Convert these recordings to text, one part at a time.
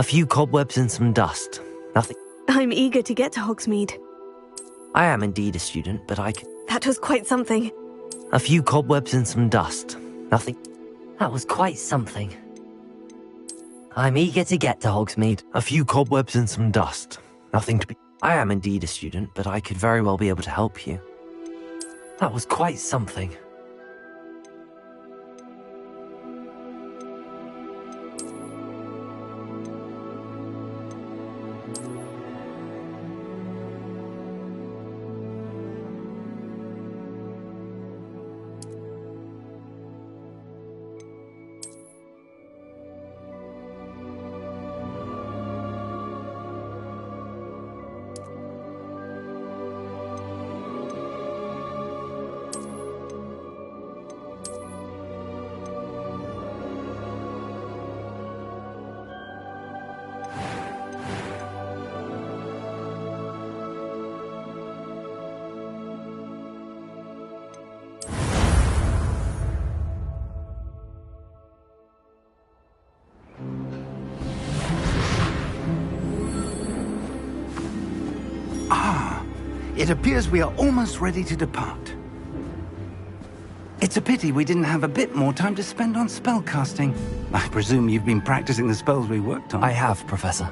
A few cobwebs and some dust. Nothing. I'm eager to get to Hogsmeade. I am indeed a student, but I could... That was quite something. A few cobwebs and some dust. Nothing. That was quite something. I'm eager to get to Hogsmeade. A few cobwebs and some dust. Nothing to be... I am indeed a student, but I could very well be able to help you. That was quite something. It appears we are almost ready to depart. It's a pity we didn't have a bit more time to spend on spellcasting. I presume you've been practicing the spells we worked on. I have, Professor.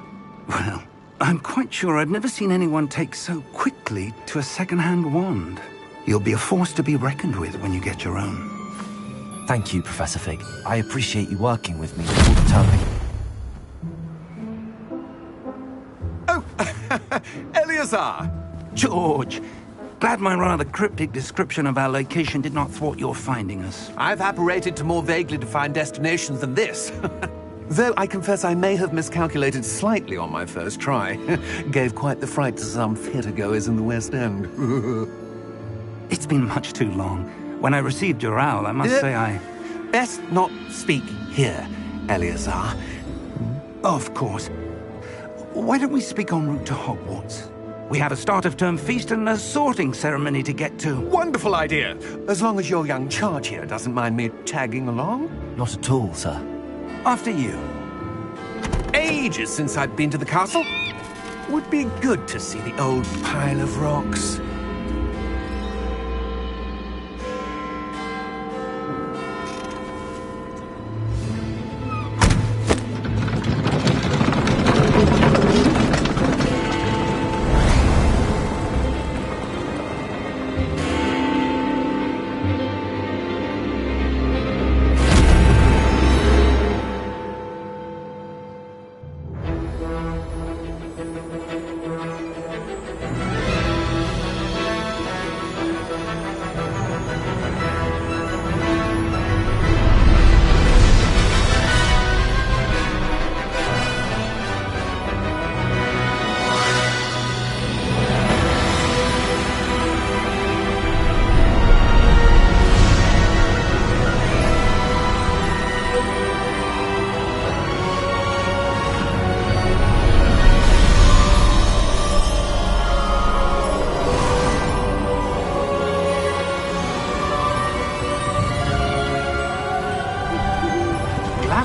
Well, I'm quite sure I've never seen anyone take so quickly to a second-hand wand. You'll be a force to be reckoned with when you get your own. Thank you, Professor Fig. I appreciate you working with me before the term. Oh, Eleazar! George! Glad my rather cryptic description of our location did not thwart your finding us. I've apparated to more vaguely defined destinations than this. Though I confess I may have miscalculated slightly on my first try. Gave quite the fright to some theatre-goers in the West End. It's been much too long. When I received your owl, I must say I... Best not speak here, Eleazar. Of course. Why don't we speak en route to Hogwarts? We have a start-of-term feast and a sorting ceremony to get to. Wonderful idea! As long as your young charge here doesn't mind me tagging along. Not at all, sir. After you. Ages since I've been to the castle. Would be good to see the old pile of rocks.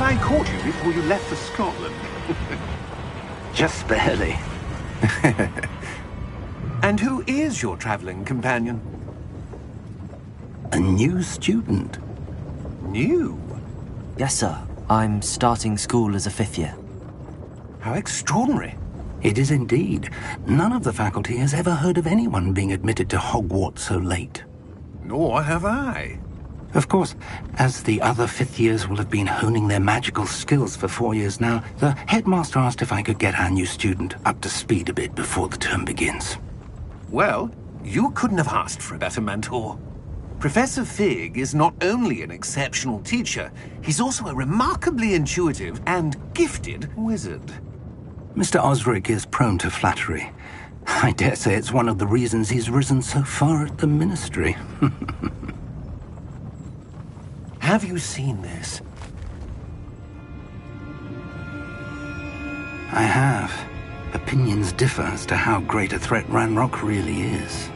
I caught you before you left for Scotland. Just barely. And who is your traveling companion? A new student. New? Yes, sir. I'm starting school as a 5th year. How extraordinary. It is indeed. None of the faculty has ever heard of anyone being admitted to Hogwarts so late. Nor have I. Of course, as the other 5th years will have been honing their magical skills for 4 years now, the headmaster asked if I could get our new student up to speed a bit before the term begins. Well, you couldn't have asked for a better mentor. Professor Fig is not only an exceptional teacher, he's also a remarkably intuitive and gifted wizard. Mr. Osric is prone to flattery. I dare say it's one of the reasons he's risen so far at the Ministry. Have you seen this? I have. Opinions differ as to how great a threat Ranrock really is.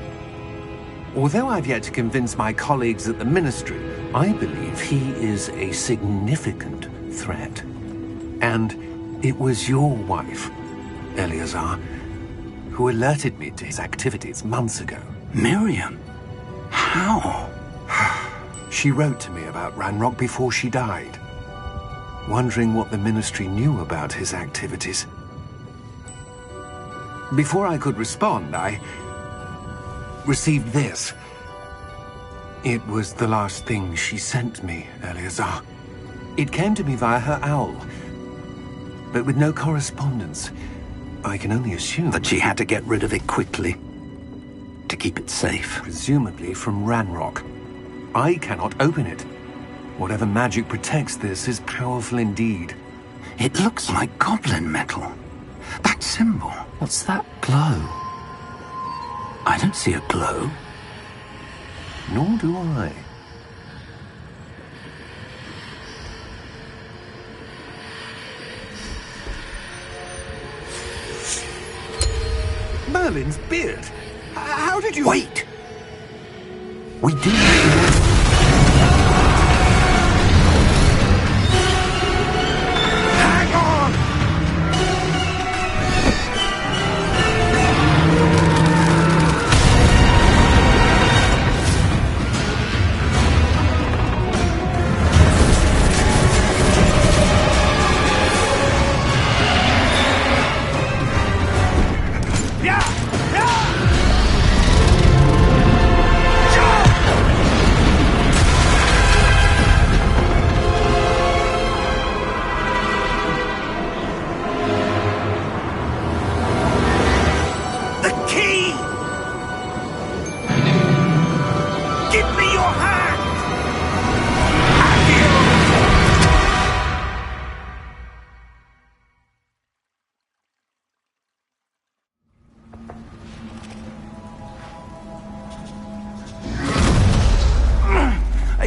Although I've yet to convince my colleagues at the Ministry, I believe he is a significant threat. And it was your wife, Eleazar, who alerted me to his activities months ago. Miriam? How? She wrote to me about Ranrock before she died, wondering what the Ministry knew about his activities. Before I could respond, I received this. It was the last thing she sent me, Eleazar. It came to me via her owl, but with no correspondence. I can only assume That she had to get rid of it quickly, to keep it safe. presumably from Ranrock. I cannot open it. Whatever magic protects this is powerful indeed. It looks like goblin metal. That symbol. What's that glow? I don't see a glow. Nor do I. Merlin's beard. How did you... Wait! We do... Hang on!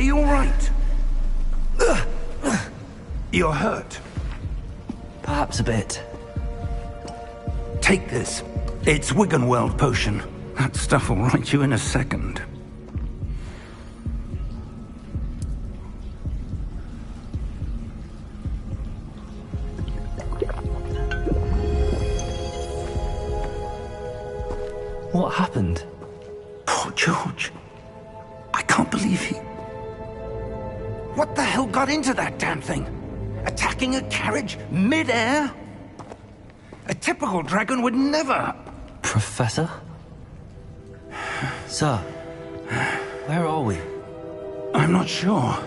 Are you all right? You're hurt. Perhaps a bit. Take this. It's Wiggenweld potion. That stuff will right you in a second. What happened? Poor George. I can't believe he... What the hell got into that damn thing? Attacking a carriage mid-air? A typical dragon would never... Professor? Sir, where are we? I'm not sure.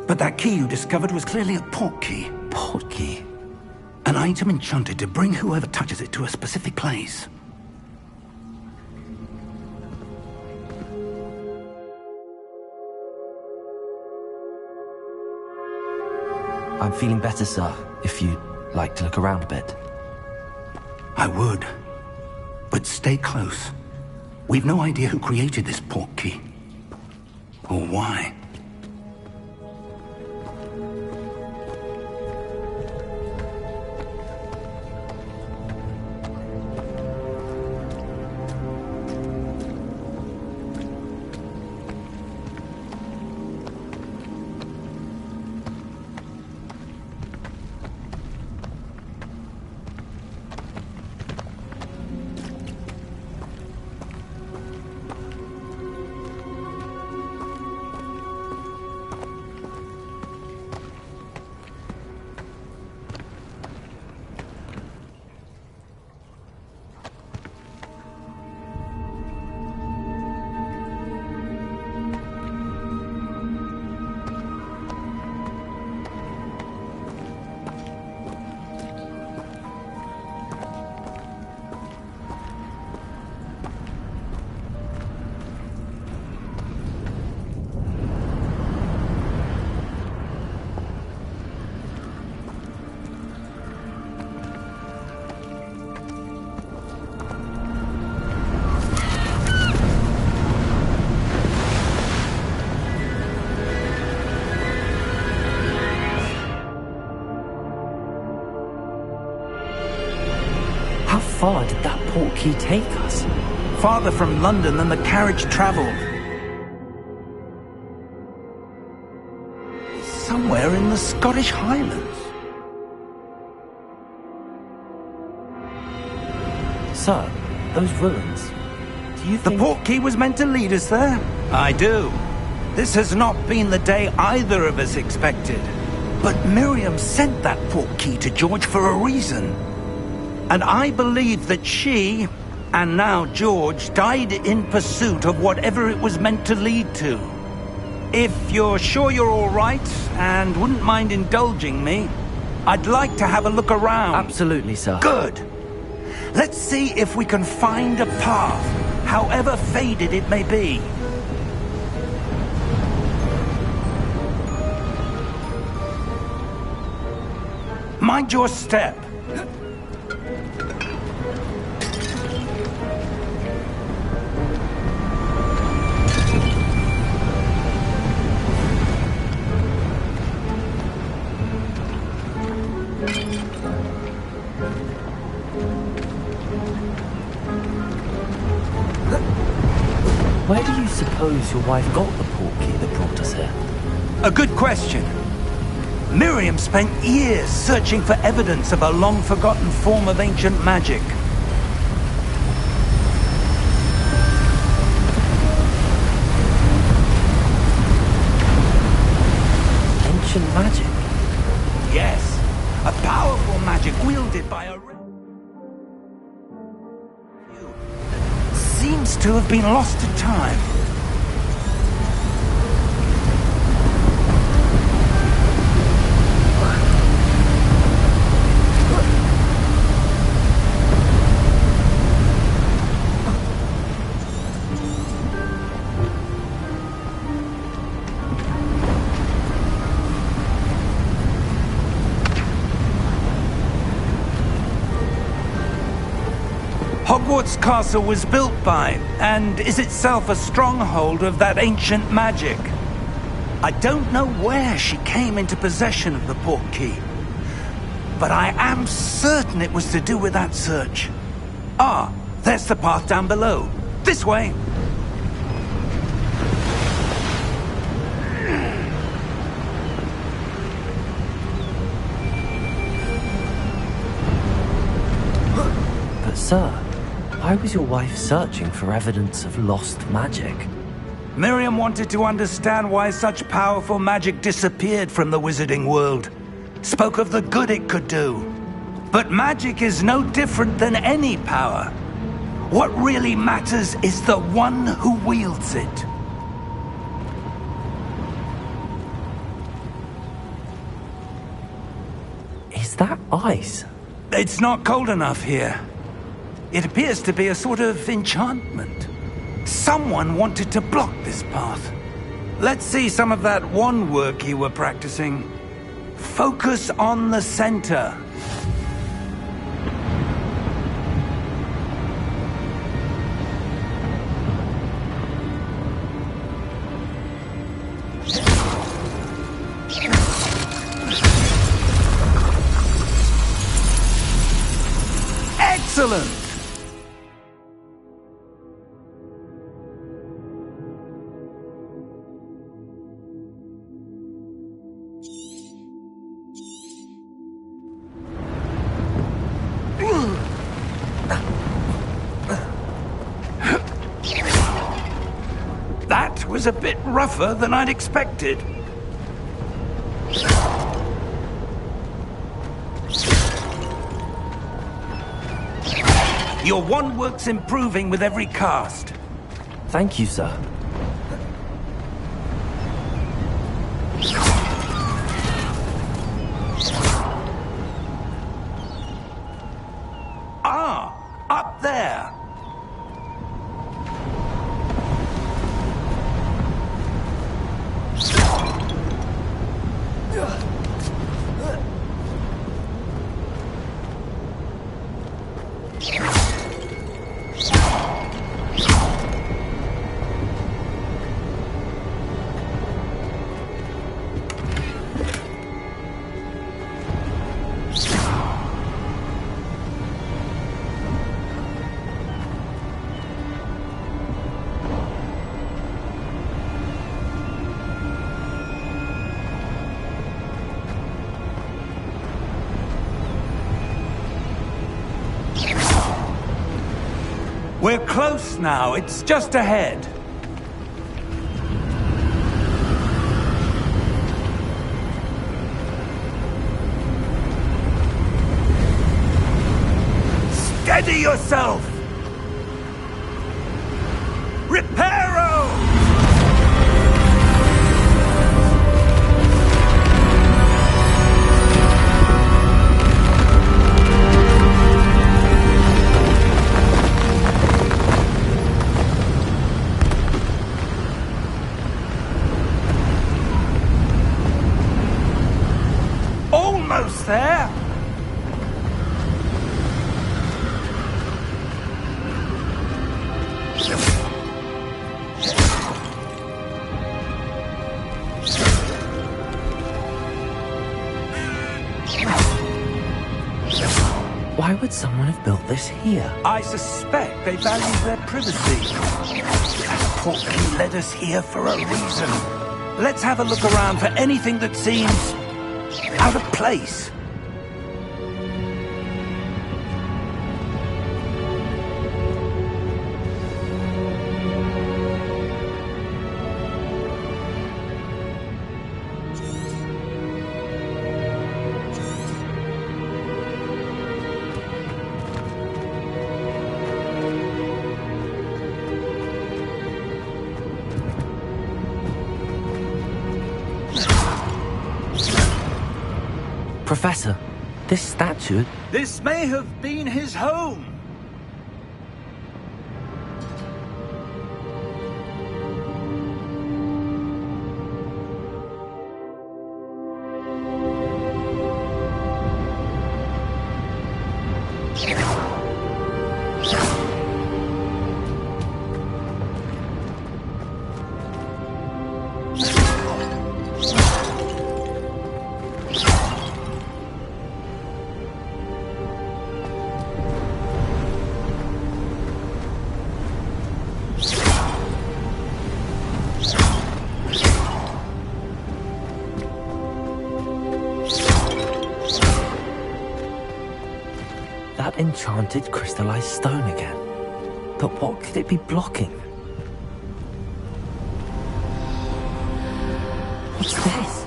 But that key you discovered was clearly a port key. Port key? An item enchanted to bring whoever touches it to a specific place. I'm feeling better, sir, if you'd like to look around a bit. I would. But stay close. We've no idea who created this port key. Or why. How far did that port key take us? Farther from London than the carriage traveled. Somewhere in the Scottish Highlands. Sir, those ruins. Do you The think... port key was meant to lead us there? I do. This has not been the day either of us expected. But Miriam sent that port key to George for a reason. And I believe that she, and now George, died in pursuit of whatever it was meant to lead to. If you're sure you're all right, and wouldn't mind indulging me, I'd like to have a look around. Absolutely, sir. Good. Let's see if we can find a path, however faded it may be. Mind your step. Where do you suppose your wife got the port key that brought us here? A good question. Miriam spent years searching for evidence of a long-forgotten form of ancient magic. Ancient magic? Yes, a powerful magic wielded by a... seems to have been lost to time. Hogwarts Castle was built by, and is itself a stronghold of that ancient magic. I don't know where she came into possession of the portkey, but I am certain it was to do with that search. Ah, there's the path down below. This way! But sir, why was your wife searching for evidence of lost magic? Miriam wanted to understand why such powerful magic disappeared from the wizarding world. Spoke of the good it could do. But magic is no different than any power. What really matters is the one who wields it. Is that ice? It's not cold enough here. It appears to be a sort of enchantment. Someone wanted to block this path. Let's see some of that wand work you were practicing. Focus on the center. Excellent! That was a bit rougher than I'd expected. Your wand work's improving with every cast. Thank you, sir. Ah, up there. We're close now. It's just ahead. Steady yourself! Reparo! Almost there! Why would someone have built this here? I suspect they value their privacy. That portkey led us here for a reason. Let's have a look around for anything that seems out of place. Professor, this statue... This may have been his home. Enchanted crystallized stone again. But what could it be blocking? What's this?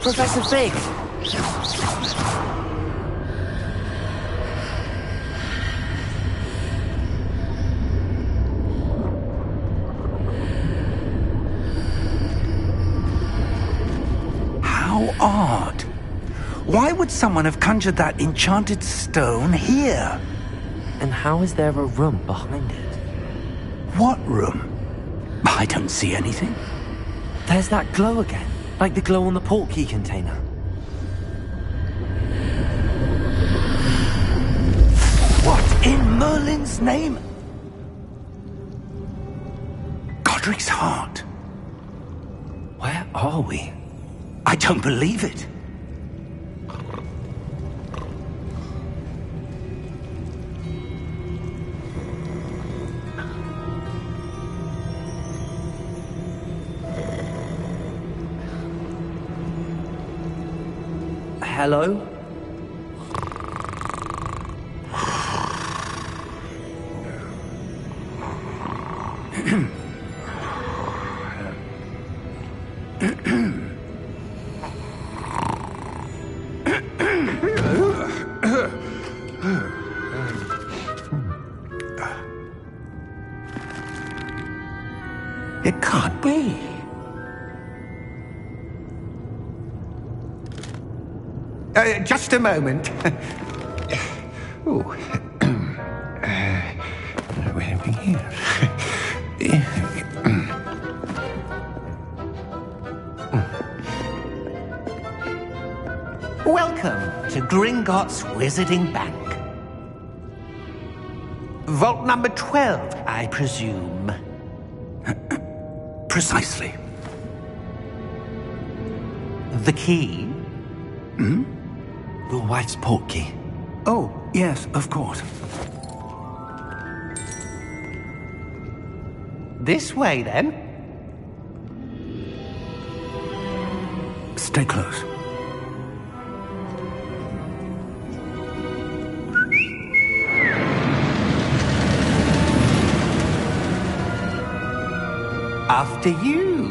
Professor Fig! How odd. Why would someone have conjured that enchanted stone here? And how is there a room behind it? What room? I don't see anything. There's that glow again, like the glow on the portkey container. What in Merlin's name? Godric's heart. Where are we? I don't believe it. Hello? It can't be. Just a moment. Oh. Where are we here? Welcome to Gringotts Wizarding Bank. Vault number 12, I presume. Precisely. The key? Hmm? Your wife's portkey. Oh, yes, of course. This way, then. Stay close. After you.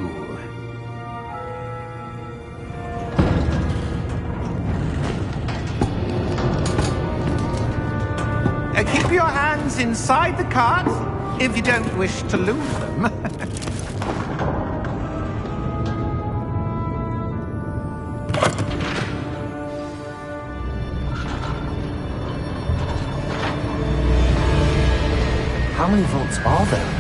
Keep your hands inside the cart if you don't wish to lose them. How many vaults are there?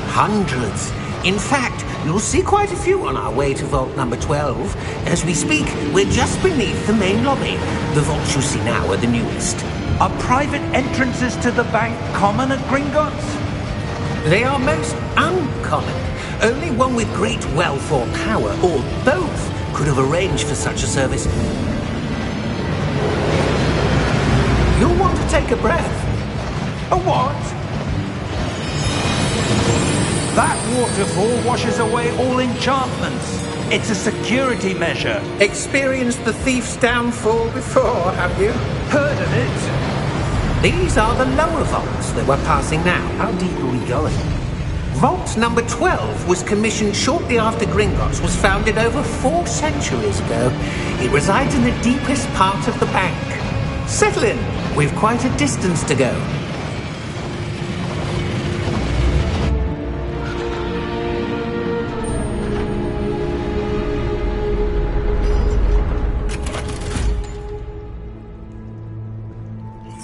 Hundreds. In fact, you'll see quite a few on our way to vault number 12. As we speak, we're just beneath the main lobby. The vaults you see now are the newest. Are private entrances to the bank common at Gringotts? They are most uncommon. Only one with great wealth or power, or both, could have arranged for such a service. You'll want to take a breath. A what? That waterfall washes away all enchantments. It's a security measure. Experienced the thief's downfall before, have you? Heard of it? These are the lower vaults that we're passing now. How deep are we going? Vault number 12 was commissioned shortly after Gringotts was founded over 4 centuries ago. It resides in the deepest part of the bank. Settle in. We've quite a distance to go.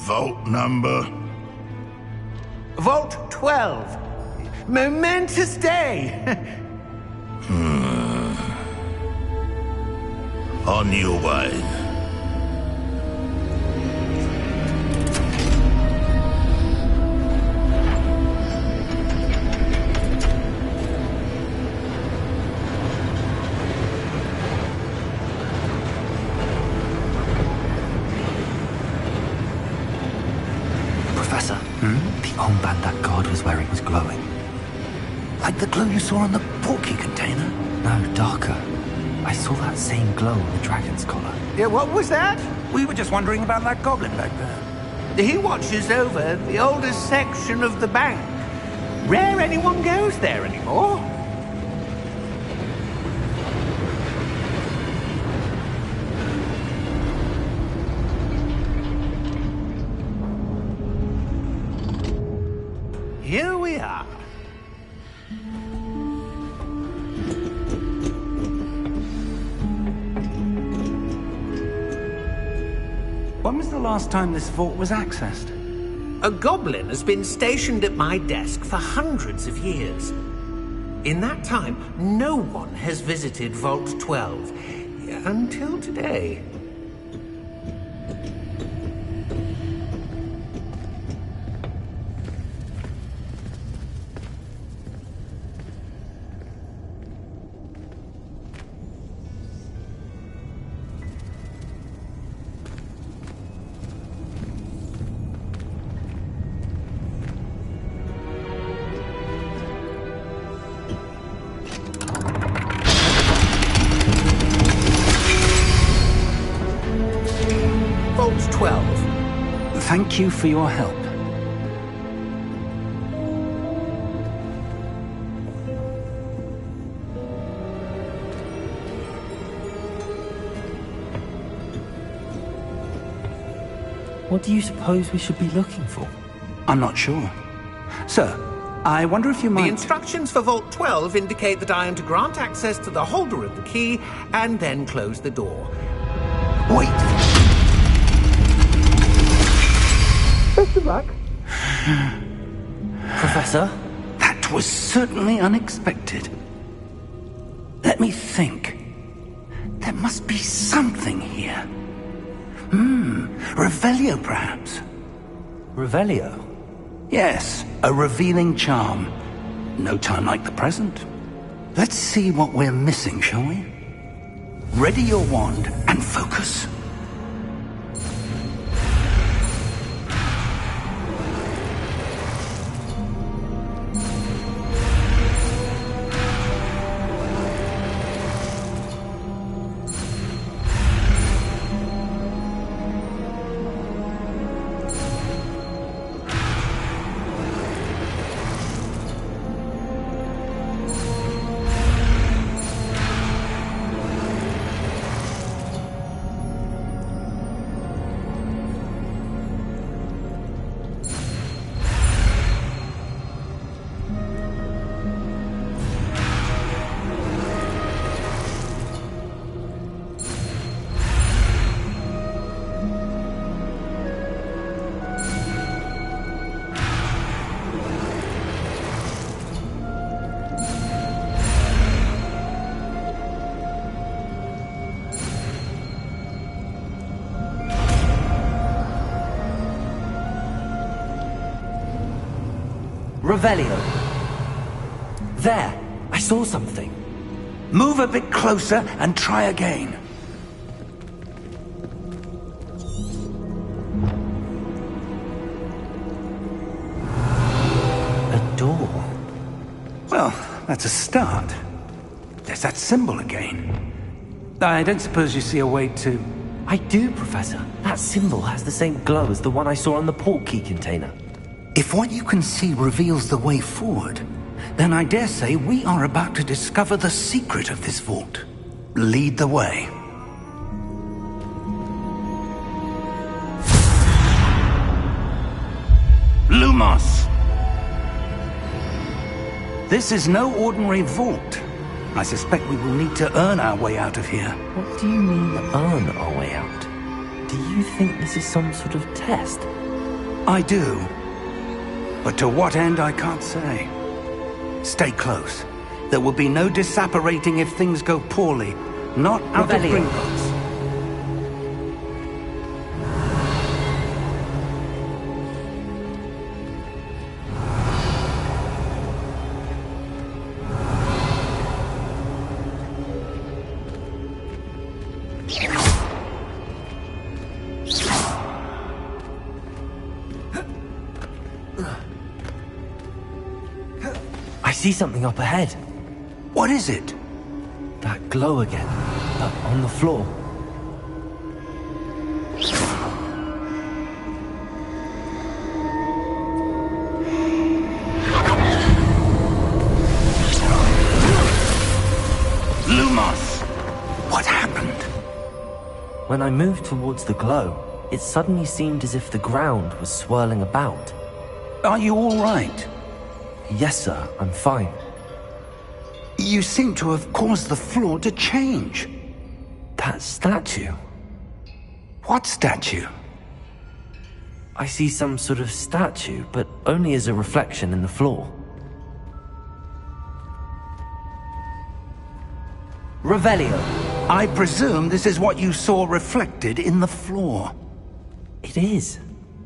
Vault number? Vault 12. Momentous day. On your way. Professor, the armband that guard was wearing was glowing. Like the glow you saw on the portkey container? No, darker. I saw that same glow on the dragon's collar. Yeah, what was that? We were just wondering about that goblin back there. He watches over the oldest section of the bank. Rare anyone goes there anymore. Here we are. When was the last time this vault was accessed? A goblin has been stationed at my desk for hundreds of years. In that time, no one has visited Vault 12 until today. Vault 12. Thank you for your help. What do you suppose we should be looking for? I'm not sure. Sir, I wonder if you might... The instructions for Vault 12 indicate that I am to grant access to the holder of the key and then close the door. Wait! Best of luck. Professor? That was certainly unexpected. Let me think. There must be something here. Revelio, perhaps? Revelio? Yes, a revealing charm. No time like the present. Let's see what we're missing, shall we? Ready your wand and focus. Revelio. There! I saw something. Move a bit closer and try again. A door. Well, that's a start. There's that symbol again. I don't suppose you see a way to... I do, Professor. That symbol has the same glow as the one I saw on the port key container. If what you can see reveals the way forward, then I dare say we are about to discover the secret of this vault. Lead the way. Lumos! This is no ordinary vault. I suspect we will need to earn our way out of here. What do you mean, earn our way out? Do you think this is some sort of test? I do. But to what end, I can't say. Stay close. There will be no disapparating if things go poorly. Not out of Revelio. Gringotts. I see something up ahead. What is it? That glow again, but on the floor. Lumos! What happened? When I moved towards the glow, it suddenly seemed as if the ground was swirling about. Are you all right? Yes, sir, I'm fine. You seem to have caused the floor to change. That statue. What statue? I see some sort of statue, but only as a reflection in the floor. Revelio. I presume this is what you saw reflected in the floor. It is.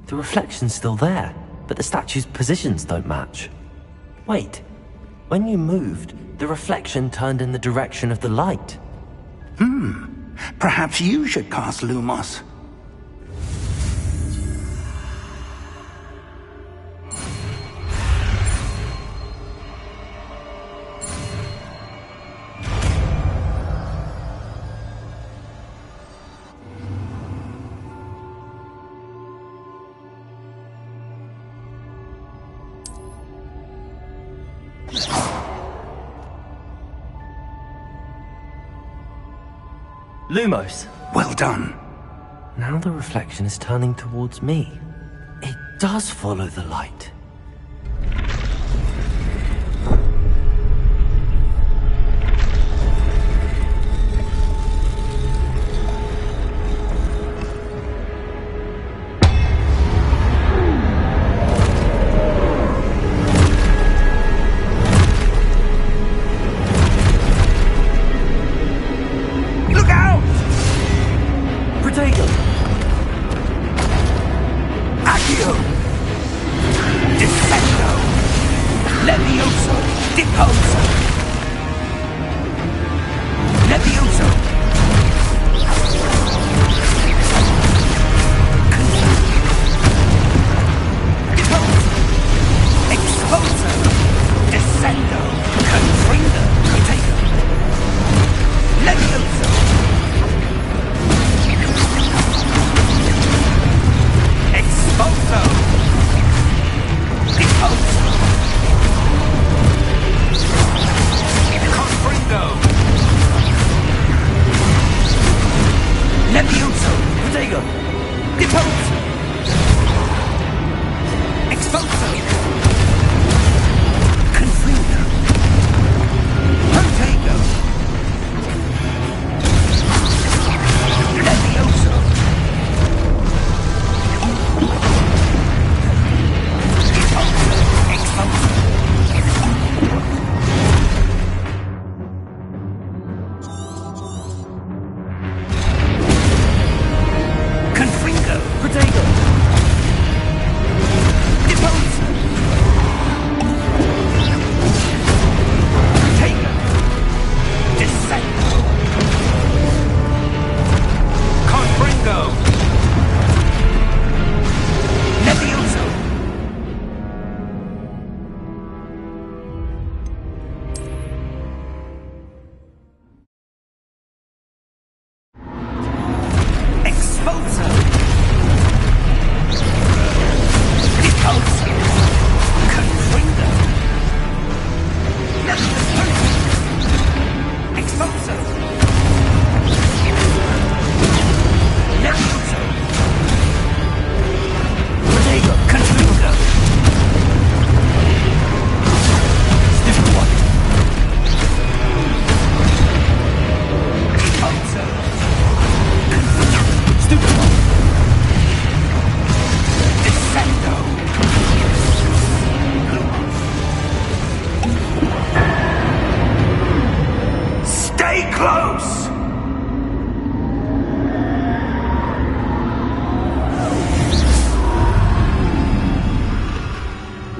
The reflection's still there, but the statue's positions don't match. Wait. When you moved, the reflection turned in the direction of the light. Perhaps you should cast Lumos. Lumos. Well done. Now the reflection is turning towards me. It does follow the light.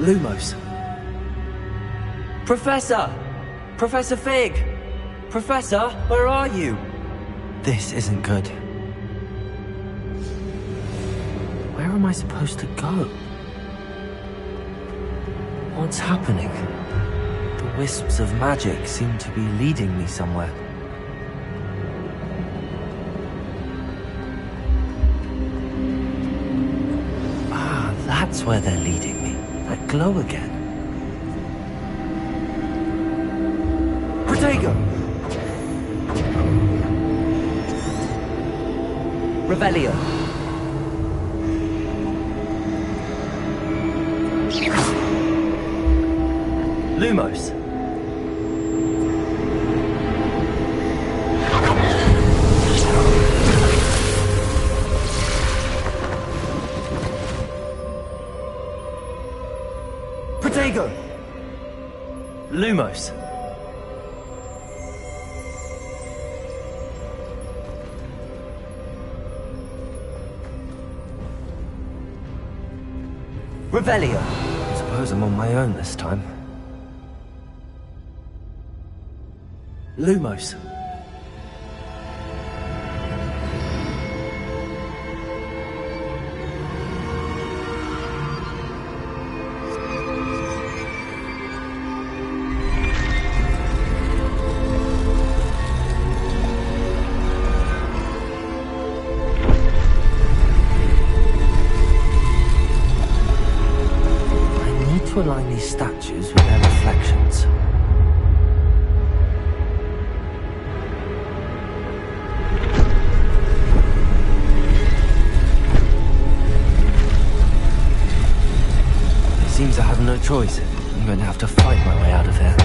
Lumos. Professor! Professor Fig! Professor, where are you? This isn't good. Where am I supposed to go? What's happening? The wisps of magic seem to be leading me somewhere. Ah, that's where they're leading me. That glow again. Protego! Revelio. Lumos. Protego. Lumos. Revelio. I suppose I'm on my own this time. Lumos. To align these statues with their reflections. It seems I have no choice. I'm going to have to fight my way out of here.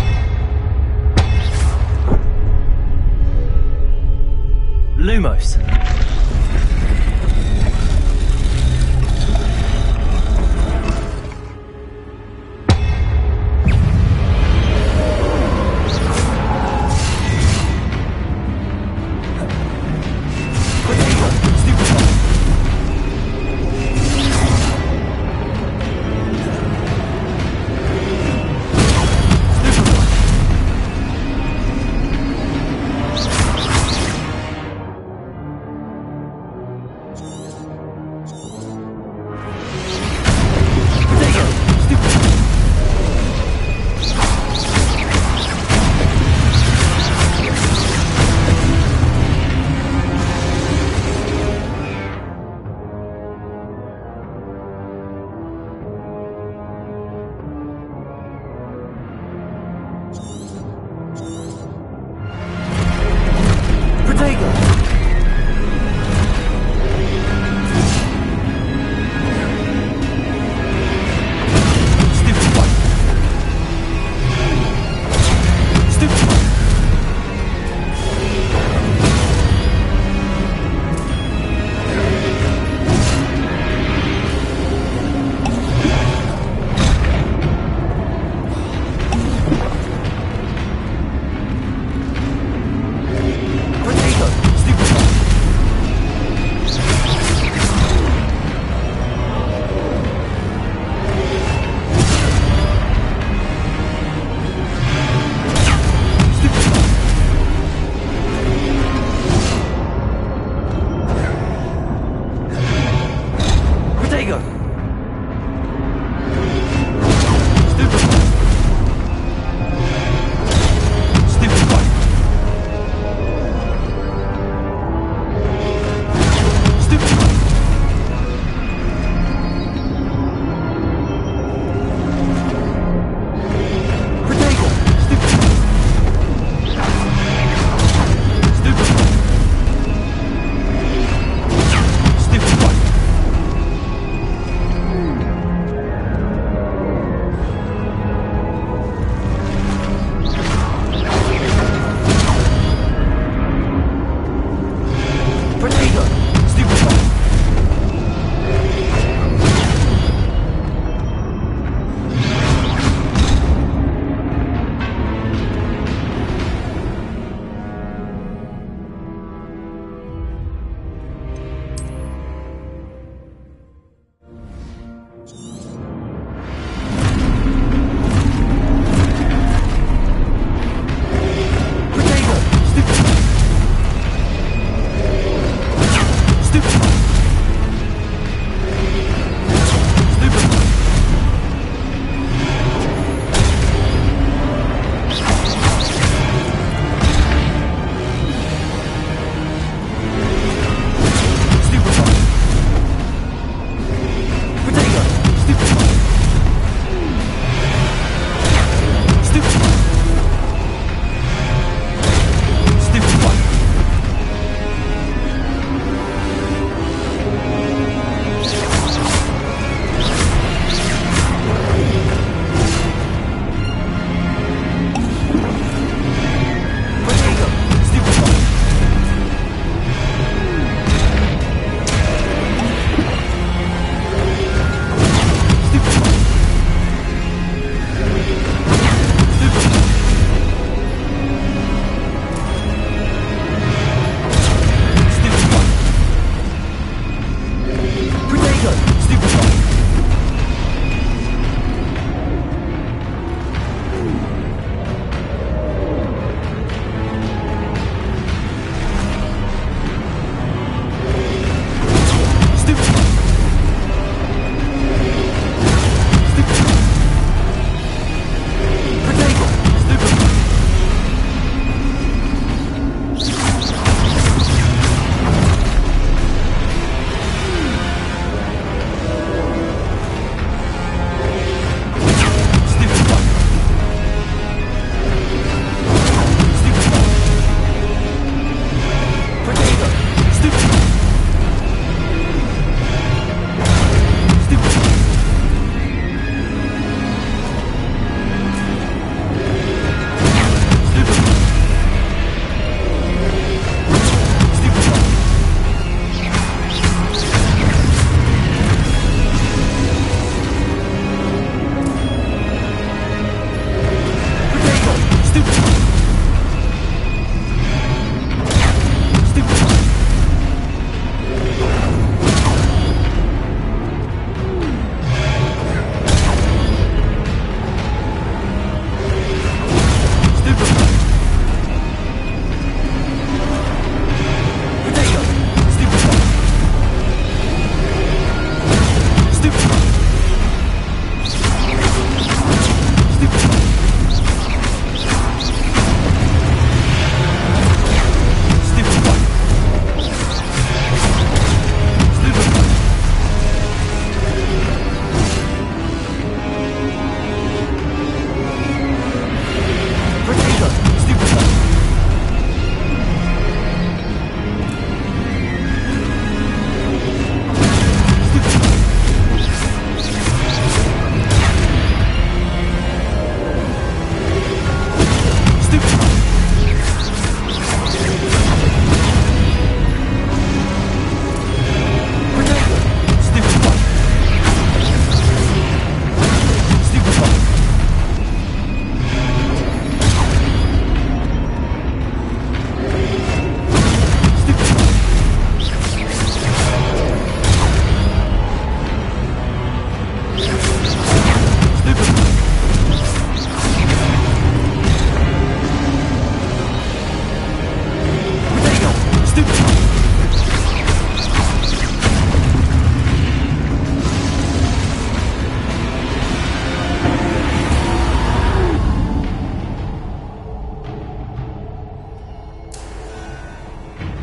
Lumos.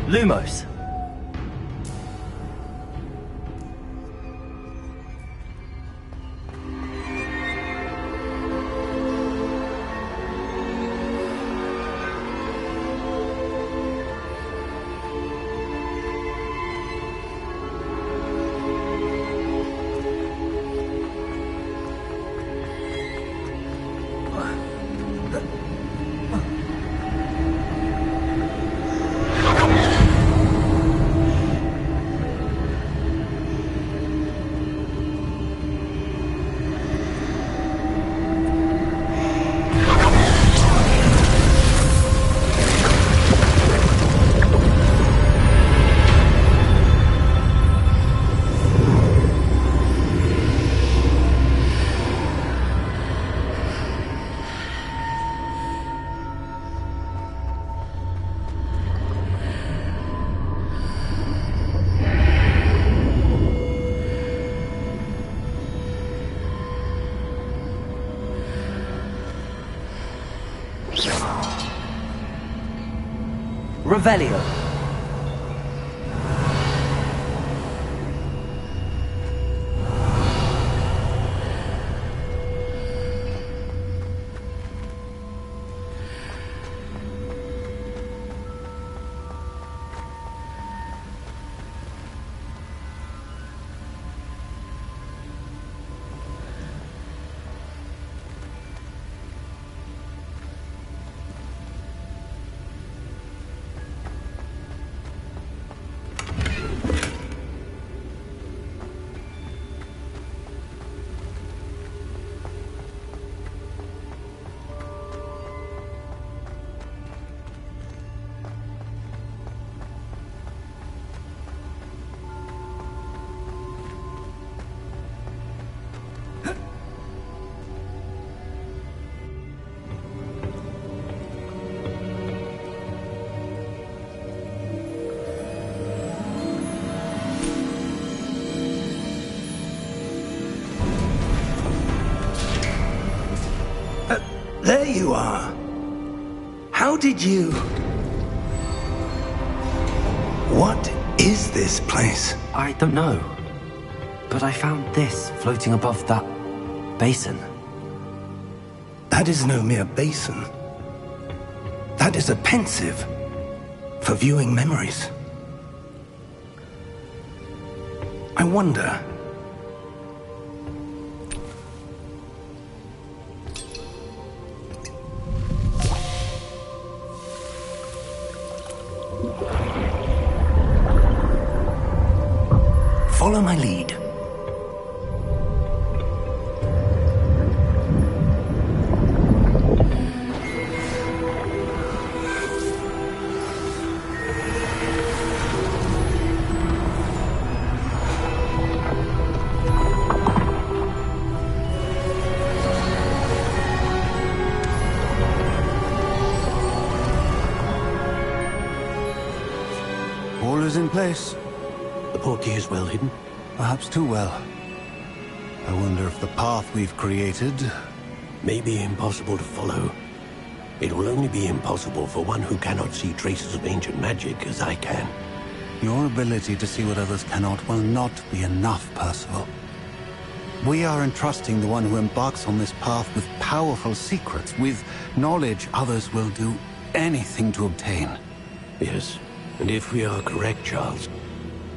Lumos. Revelio. There you are. How did you... What is this place? I don't know. But I found this floating above that basin. That is no mere basin. That is a pensive for viewing memories. I wonder... Follow my lead. All is in place. The portkey is well hidden. Perhaps too well. I wonder if the path we've created... May be impossible to follow. It will only be impossible for one who cannot see traces of ancient magic as I can. Your ability to see what others cannot will not be enough, Percival. We are entrusting the one who embarks on this path with powerful secrets, with knowledge others will do anything to obtain. Yes, and if we are correct, Charles,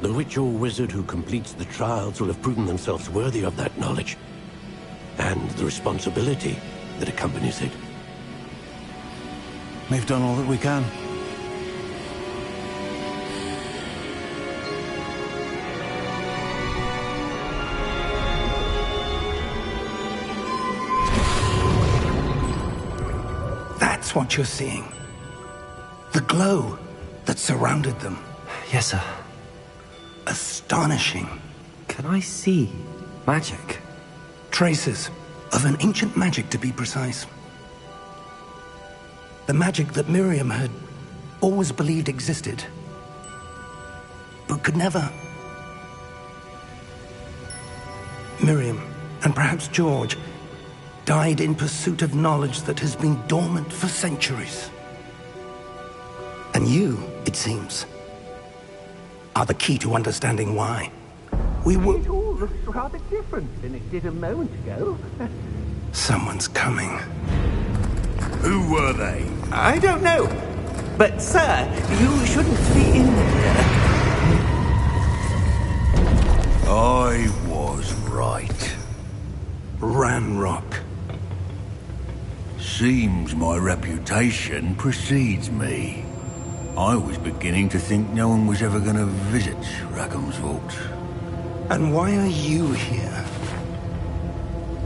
the witch or wizard who completes the trials will have proven themselves worthy of that knowledge, and the responsibility that accompanies it. We've done all that we can. That's what you're seeing. The glow that surrounded them. Yes, sir. Astonishing. Can I see magic? Traces of an ancient magic, to be precise. The magic that Miriam had always believed existed. but could never. Miriam, and perhaps George, died in pursuit of knowledge that has been dormant for centuries. And you, it seems, are the key to understanding why. We were... It all looks rather different than it did a moment ago. Someone's coming. Who were they? I don't know. But, sir, you shouldn't be in here. I was right. Ranrock. Seems my reputation precedes me. I was beginning to think no one was ever going to visit Rackham's vault. And why are you here?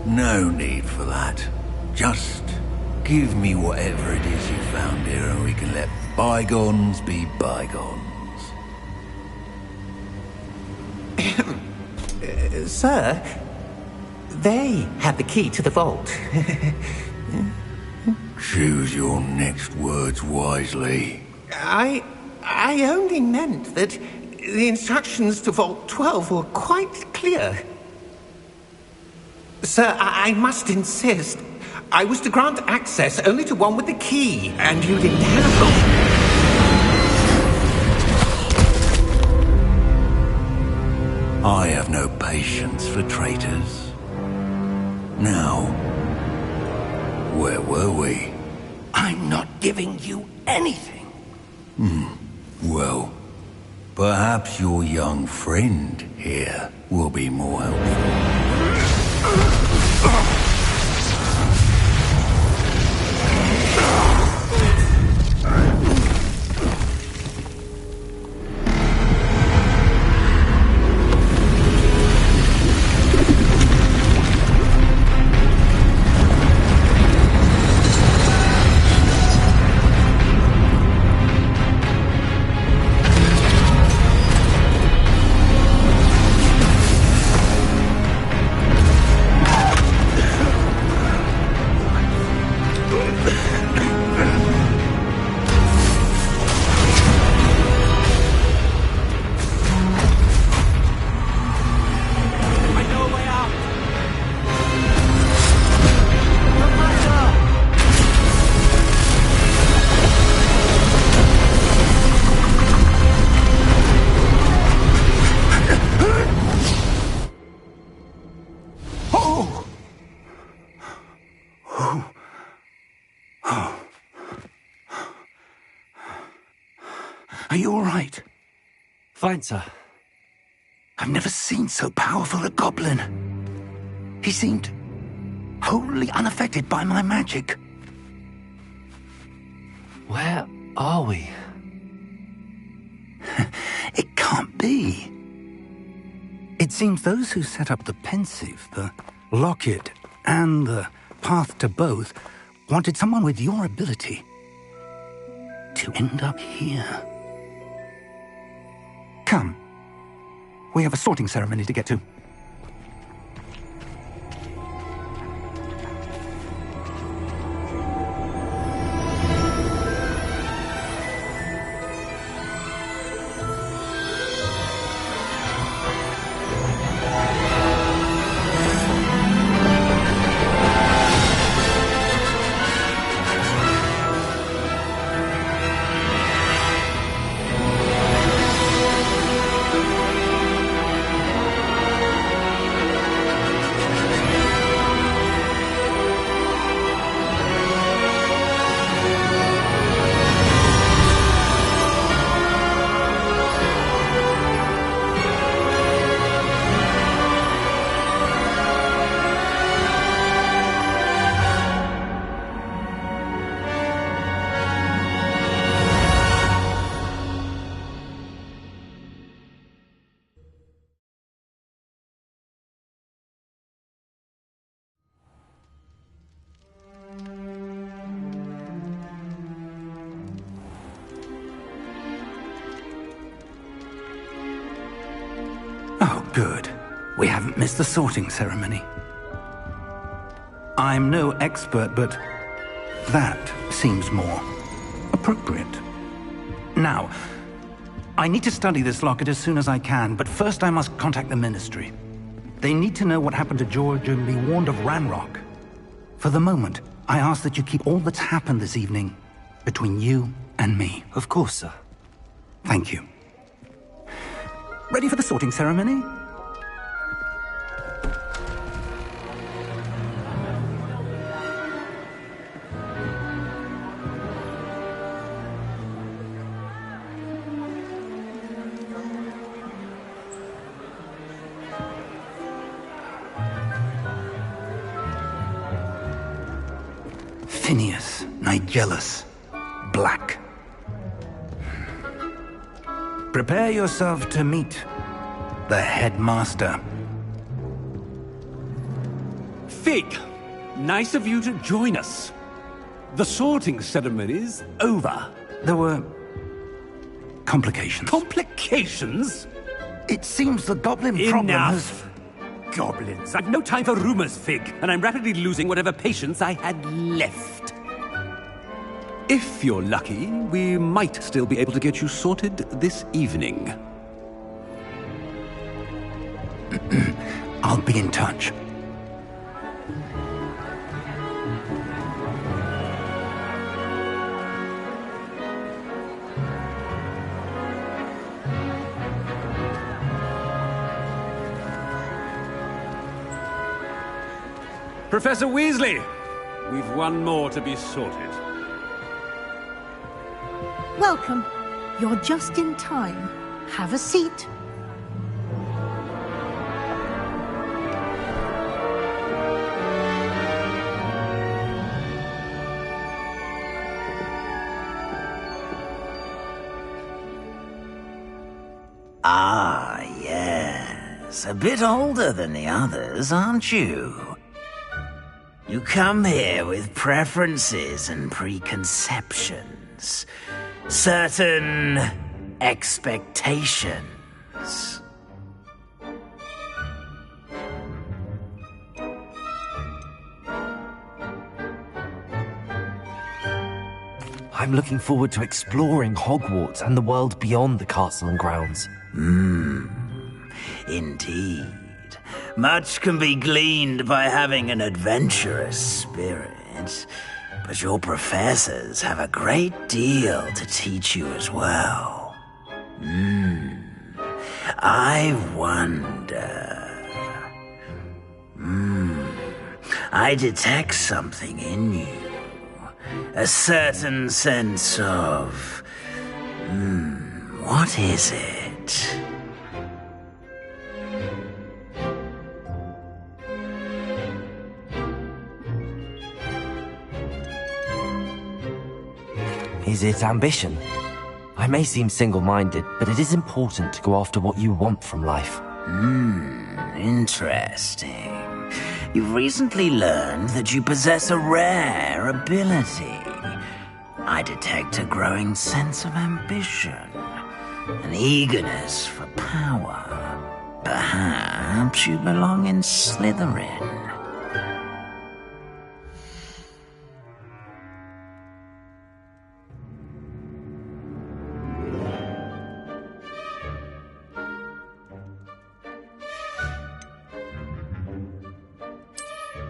No need for that. Just give me whatever it is you found here and we can let bygones be bygones. Sir, they had the key to the vault. Choose your next words wisely. I only meant that the instructions to Vault 12 were quite clear. Sir, I must insist. I was to grant access only to one with the key, and you didn't have them. I have no patience for traitors. Now, where were we? I'm not giving you anything. Well, perhaps your young friend here will be more helpful. Are you all right? Fine, sir. I've never seen so powerful a goblin. He seemed wholly unaffected by my magic. Where are we? It can't be. It seems those who set up the pensive, the locket, and the path to both wanted someone with your ability to end up here. Come. We have a sorting ceremony to get to. Oh, good. We haven't missed the sorting ceremony. I'm no expert, but that seems more appropriate. Now, I need to study this locket as soon as I can, but first I must contact the Ministry. They need to know what happened to George and be warned of Ranrock. For the moment, I ask that you keep all that's happened this evening between you and me. Of course, sir. Thank you. Ready for the sorting ceremony? Phineas, Nigellus, Black. Prepare yourself to meet the headmaster. Fig, nice of you to join us. The sorting ceremony's over. There were complications. Complications? It seems the goblin problem has... Enough! Goblins. I've no time for rumors, Fig, and I'm rapidly losing whatever patience I had left. If you're lucky, we might still be able to get you sorted this evening. I'll be in touch. Professor Weasley, we've one more to be sorted. Welcome. You're just in time. Have a seat. Ah, yes. A bit older than the others, aren't you? You come here with preferences and preconceptions. Certain expectations. I'm looking forward to exploring Hogwarts and the world beyond the castle and grounds. Indeed. Much can be gleaned by having an adventurous spirit, but your professors have a great deal to teach you as well. I wonder... I detect something in you. A certain sense of... what is it? Is it ambition? I may seem single-minded, but it is important to go after what you want from life. Interesting. You've recently learned that you possess a rare ability. I detect a growing sense of ambition, an eagerness for power. Perhaps you belong in Slytherin.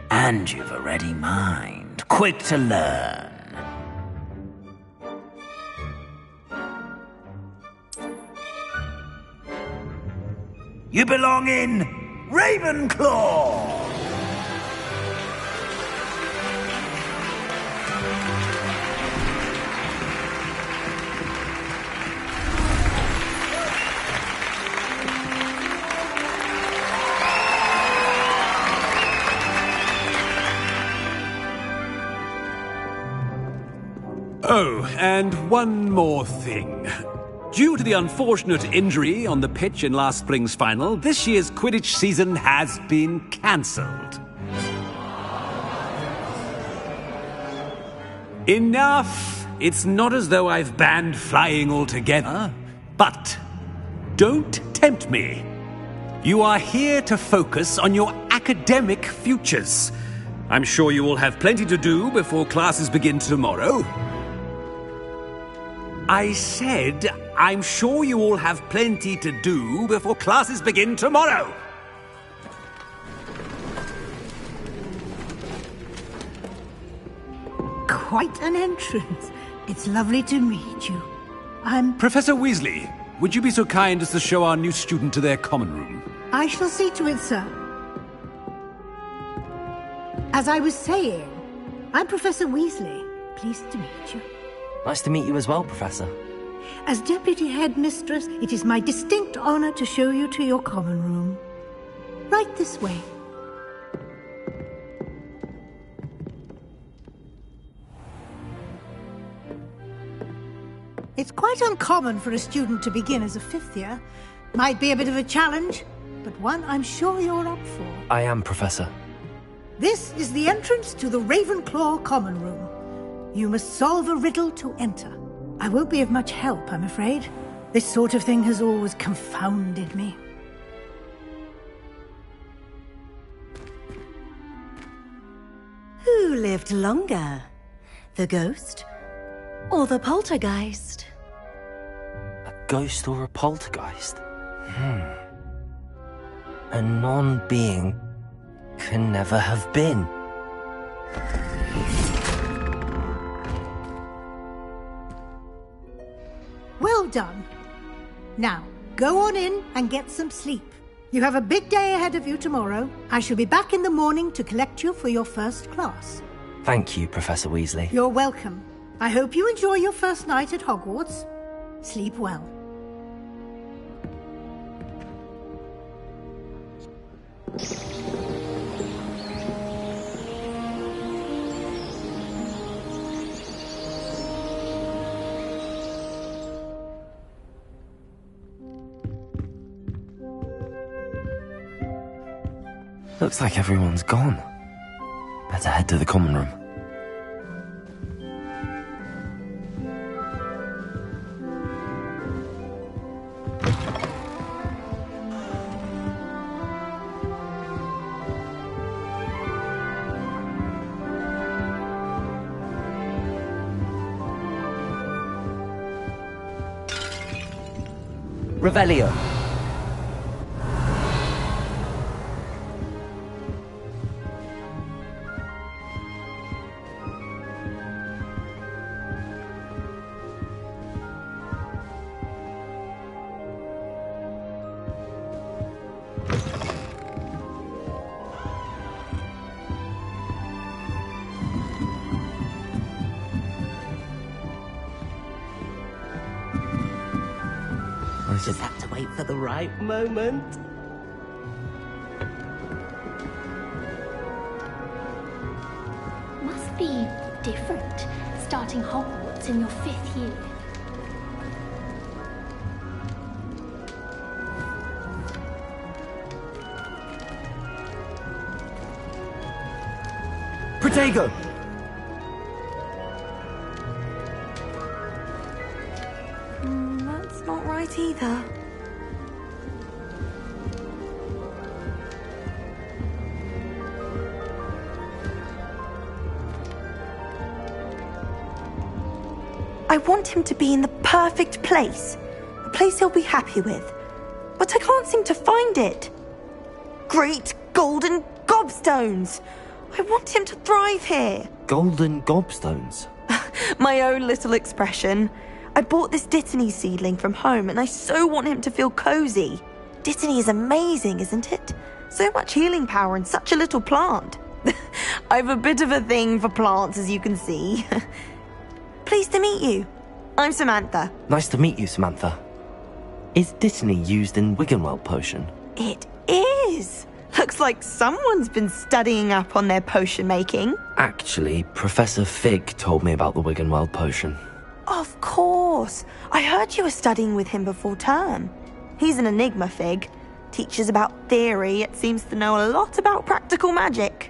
And you've a ready mind, quick to learn. You belong in Ravenclaw! Oh, and one more thing. Due to the unfortunate injury on the pitch in last spring's final, this year's Quidditch season has been cancelled. Enough! It's not as though I've banned flying altogether, but don't tempt me. You are here to focus on your academic futures. I'm sure you will have plenty to do before classes begin tomorrow. I said, I'm sure you all have plenty to do before classes begin tomorrow. Quite an entrance. It's lovely to meet you. I'm... Professor Weasley, would you be so kind as to show our new student to their common room? I shall see to it, sir. As I was saying, I'm Professor Weasley. Pleased to meet you. Nice to meet you as well, Professor. As Deputy Headmistress, it is my distinct honor to show you to your common room. Right this way. It's quite uncommon for a student to begin as a fifth year. Might be a bit of a challenge, but one I'm sure you're up for. I am, Professor. This is the entrance to the Ravenclaw Common Room. You must solve a riddle to enter. I won't be of much help, I'm afraid. This sort of thing has always confounded me. Who lived longer? The ghost or the poltergeist? A ghost or a poltergeist? A non-being can never have been. Well done. Now, go on in and get some sleep. You have a big day ahead of you tomorrow. I shall be back in the morning to collect you for your first class. Thank you, Professor Weasley. You're welcome. I hope you enjoy your first night at Hogwarts. Sleep well. Looks like everyone's gone. Better head to the common room. Revelio. Just have to wait for the right moment. Must be different, starting Hogwarts in your 5th year. Protego! That's not right either. I want him to be in the perfect place. A place he'll be happy with. But I can't seem to find it. Great golden gobstones! I want him to thrive here. Golden gobstones? My own little expression. I bought this Dittany seedling from home and I so want him to feel cozy. Dittany is amazing, isn't it? So much healing power in such a little plant. I've a bit of a thing for plants, as you can see. Pleased to meet you. I'm Samantha. Nice to meet you, Samantha. Is Dittany used in Wiggenweld potion? It is. Looks like someone's been studying up on their potion making. Actually, Professor Fig told me about the Wiggenweld potion. Of course. I heard you were studying with him before term. He's an enigma, Fig. Teaches about theory, yet seems to know a lot about practical magic.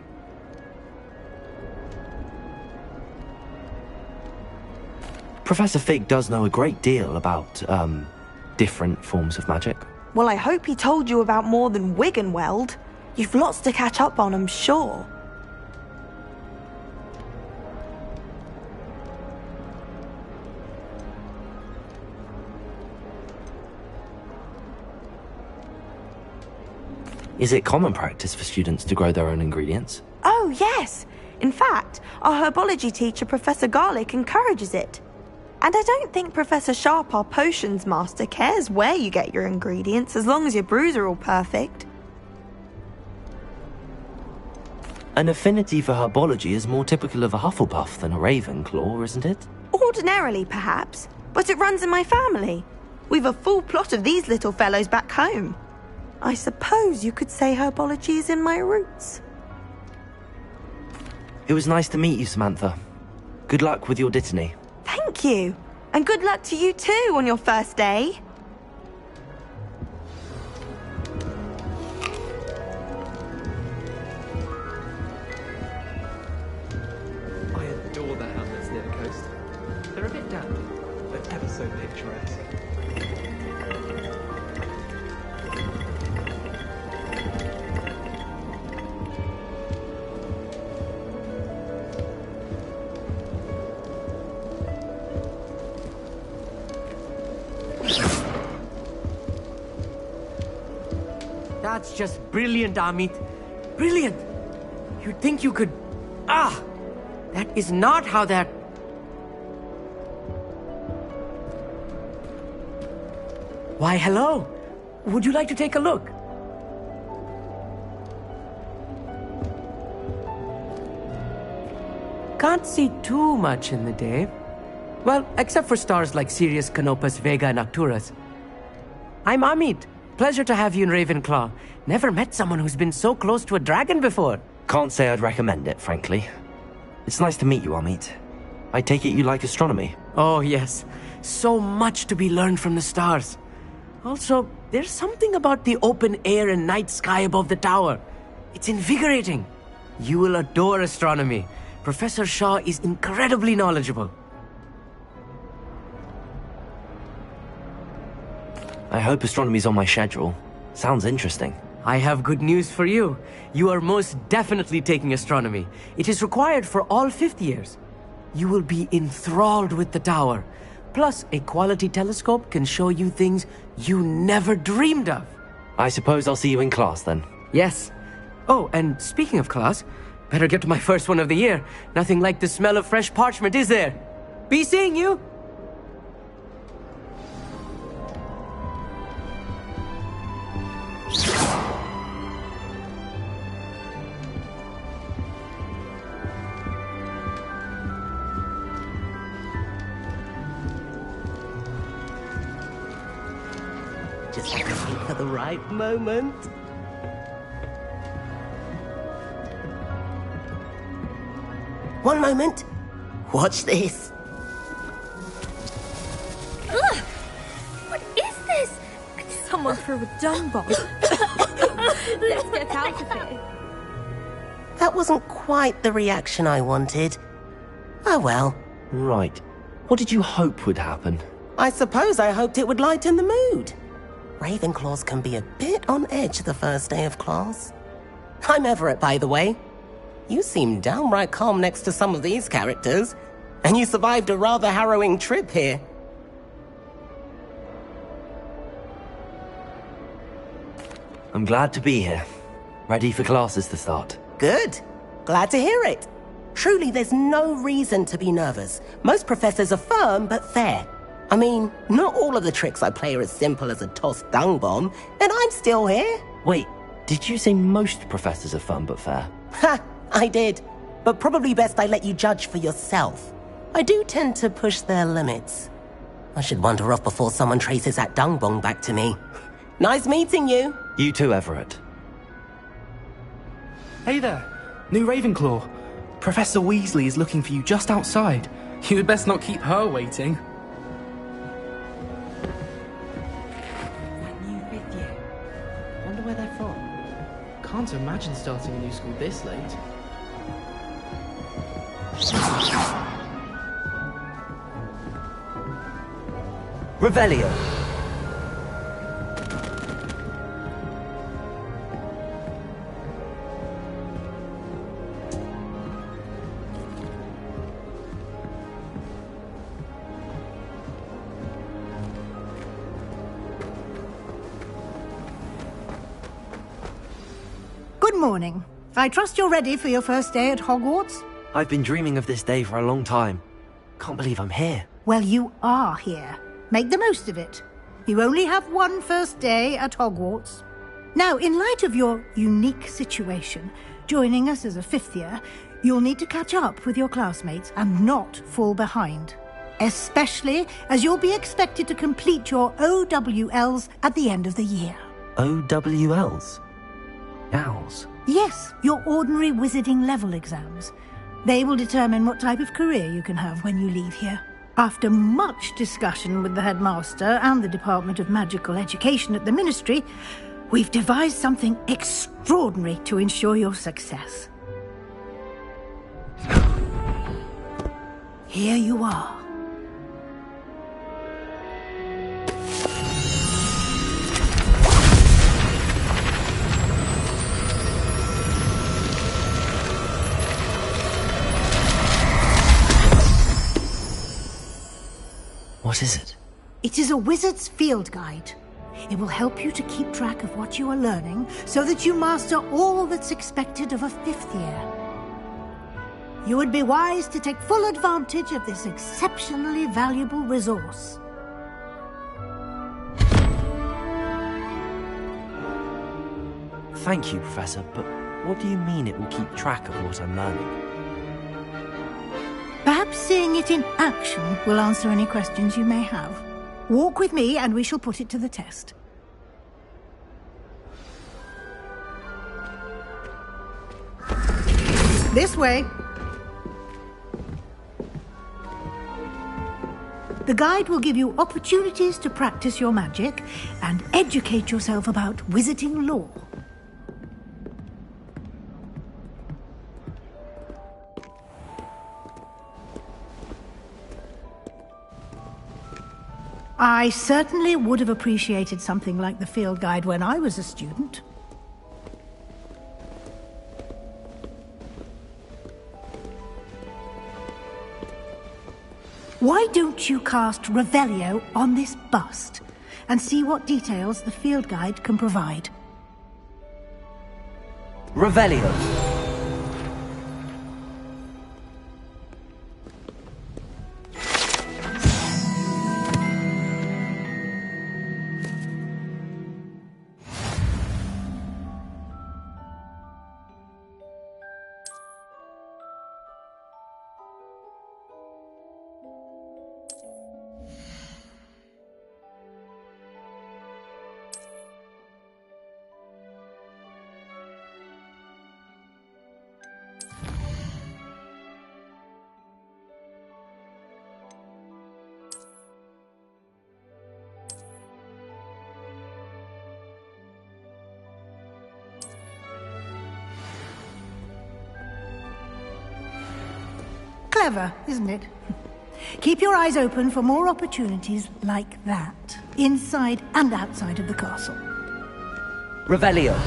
Professor Fig does know a great deal about, different forms of magic. Well, I hope he told you about more than Wiggenweld. You've lots to catch up on, I'm sure. Is it common practice for students to grow their own ingredients? Oh, yes. In fact, our herbology teacher, Professor Garlic, encourages it. And I don't think Professor Sharp, our potions master, cares where you get your ingredients as long as your brews are all perfect. An affinity for herbology is more typical of a Hufflepuff than a Ravenclaw, isn't it? Ordinarily, perhaps, but it runs in my family. We've a full plot of these little fellows back home. I suppose you could say herbology is in my roots. It was nice to meet you, Samantha. Good luck with your dittany. Thank you. And good luck to you too on your first day. I adore the hamlets near the coast. They're a bit damp, but ever so picturesque. That's just brilliant, Amit. Brilliant! You'd think you could... That is not how that... Why, hello. Would you like to take a look? Can't see too much in the day. Well, except for stars like Sirius, Canopus, Vega, and Arcturus. I'm Amit. Pleasure to have you in Ravenclaw. Never met someone who's been so close to a dragon before. Can't say I'd recommend it, frankly. It's nice to meet you, Amit. I take it you like astronomy? Oh, yes. So much to be learned from the stars. Also, there's something about the open air and night sky above the tower. It's invigorating. You will adore astronomy. Professor Shaw is incredibly knowledgeable. I hope astronomy's on my schedule. Sounds interesting. I have good news for you. You are most definitely taking astronomy. It is required for all fifth years. You will be enthralled with the tower. Plus, a quality telescope can show you things you never dreamed of. I suppose I'll see you in class then. Yes. Oh, and speaking of class, better get to my first one of the year. Nothing like the smell of fresh parchment, is there? Be seeing you! Just have to wait for the right moment. One moment. Watch this. Ugh! What is this? Someone threw a dung bomb. Let's get out of here. That wasn't quite the reaction I wanted. Oh well. Right. What did you hope would happen? I suppose I hoped it would lighten the mood. Ravenclaws can be a bit on edge the first day of class. I'm Everett, by the way. You seem downright calm next to some of these characters, and you survived a rather harrowing trip here. I'm glad to be here. Ready for classes to start. Good. Glad to hear it. Truly, there's no reason to be nervous. Most professors are firm but fair. I mean, not all of the tricks I play are as simple as a tossed dung bomb, and I'm still here. Wait, did you say most professors are fun but fair? Ha! I did. But probably best I let you judge for yourself. I do tend to push their limits. I should wander off before someone traces that dung bomb back to me. Nice meeting you. You too, Everett. Hey there, new Ravenclaw. Professor Weasley is looking for you just outside. You had best not keep her waiting. That new fifth year. Wonder where they're from. Can't imagine starting a new school this late. Revelio. Good morning. I trust you're ready for your first day at Hogwarts? I've been dreaming of this day for a long time. Can't believe I'm here. Well, you are here. Make the most of it. You only have one first day at Hogwarts. Now, in light of your unique situation, joining us as a fifth year, you'll need to catch up with your classmates and not fall behind. Especially as you'll be expected to complete your OWLs at the end of the year. OWLs? Owls? Yes, your ordinary wizarding level exams. They will determine what type of career you can have when you leave here. After much discussion with the headmaster and the Department of Magical Education at the Ministry, we've devised something extraordinary to ensure your success. Here you are. What is it? It is a wizard's field guide. It will help you to keep track of what you are learning so that you master all that's expected of a fifth year. You would be wise to take full advantage of this exceptionally valuable resource. Thank you, Professor, but what do you mean it will keep track of what I'm learning? Perhaps seeing it in action will answer any questions you may have. Walk with me and we shall put it to the test. This way. The guide will give you opportunities to practice your magic and educate yourself about wizarding lore. I certainly would have appreciated something like the field guide when I was a student. Why don't you cast Revelio on this bust and see what details the field guide can provide? Revelio. Clever, isn't it? Keep your eyes open for more opportunities like that, inside and outside of the castle. Revelio.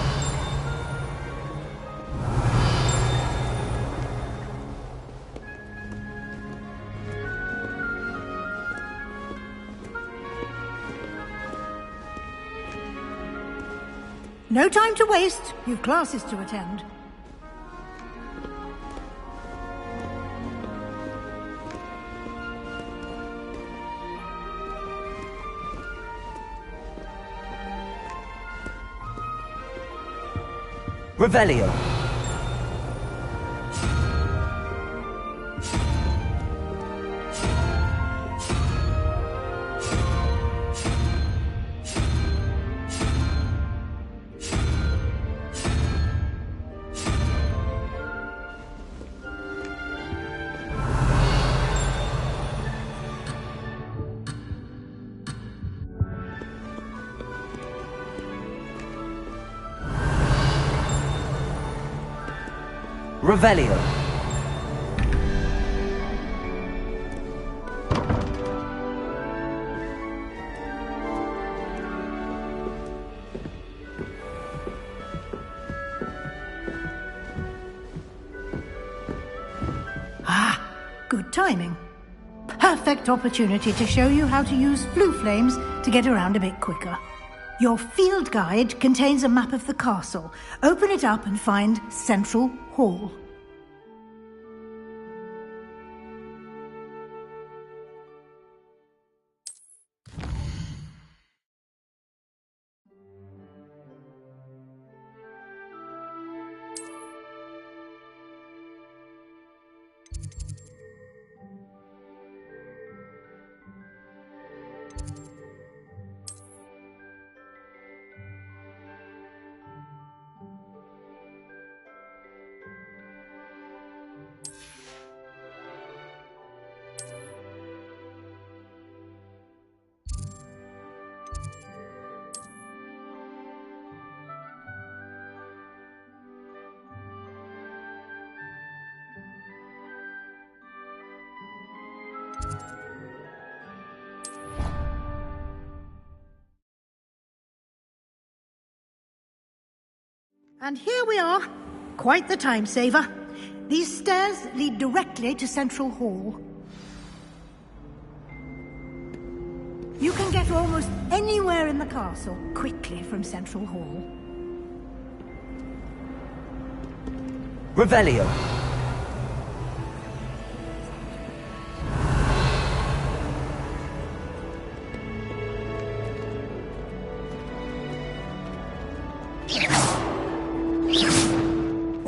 No time to waste. You've classes to attend. Revelio. Revelio. Ah, good timing. Perfect opportunity to show you how to use flue flames to get around a bit quicker. Your field guide contains a map of the castle. Open it up and find Central Hall. And here we are. Quite the time saver. These stairs lead directly to Central Hall. You can get almost anywhere in the castle quickly from Central Hall. Revelio.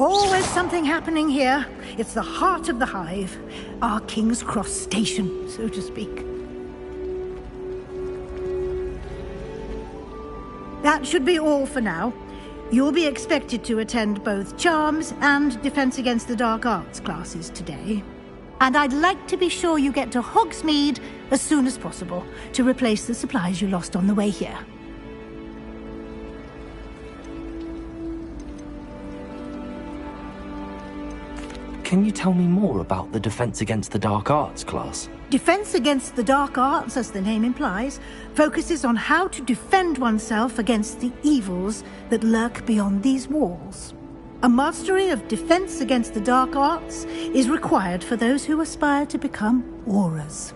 Always something happening here. It's the heart of the hive. Our King's Cross station, so to speak. That should be all for now. You'll be expected to attend both Charms and Defense Against the Dark Arts classes today. And I'd like to be sure you get to Hogsmeade as soon as possible to replace the supplies you lost on the way here. Can you tell me more about the Defense Against the Dark Arts class? Defense Against the Dark Arts, as the name implies, focuses on how to defend oneself against the evils that lurk beyond these walls. A mastery of Defense Against the Dark Arts is required for those who aspire to become Aurors.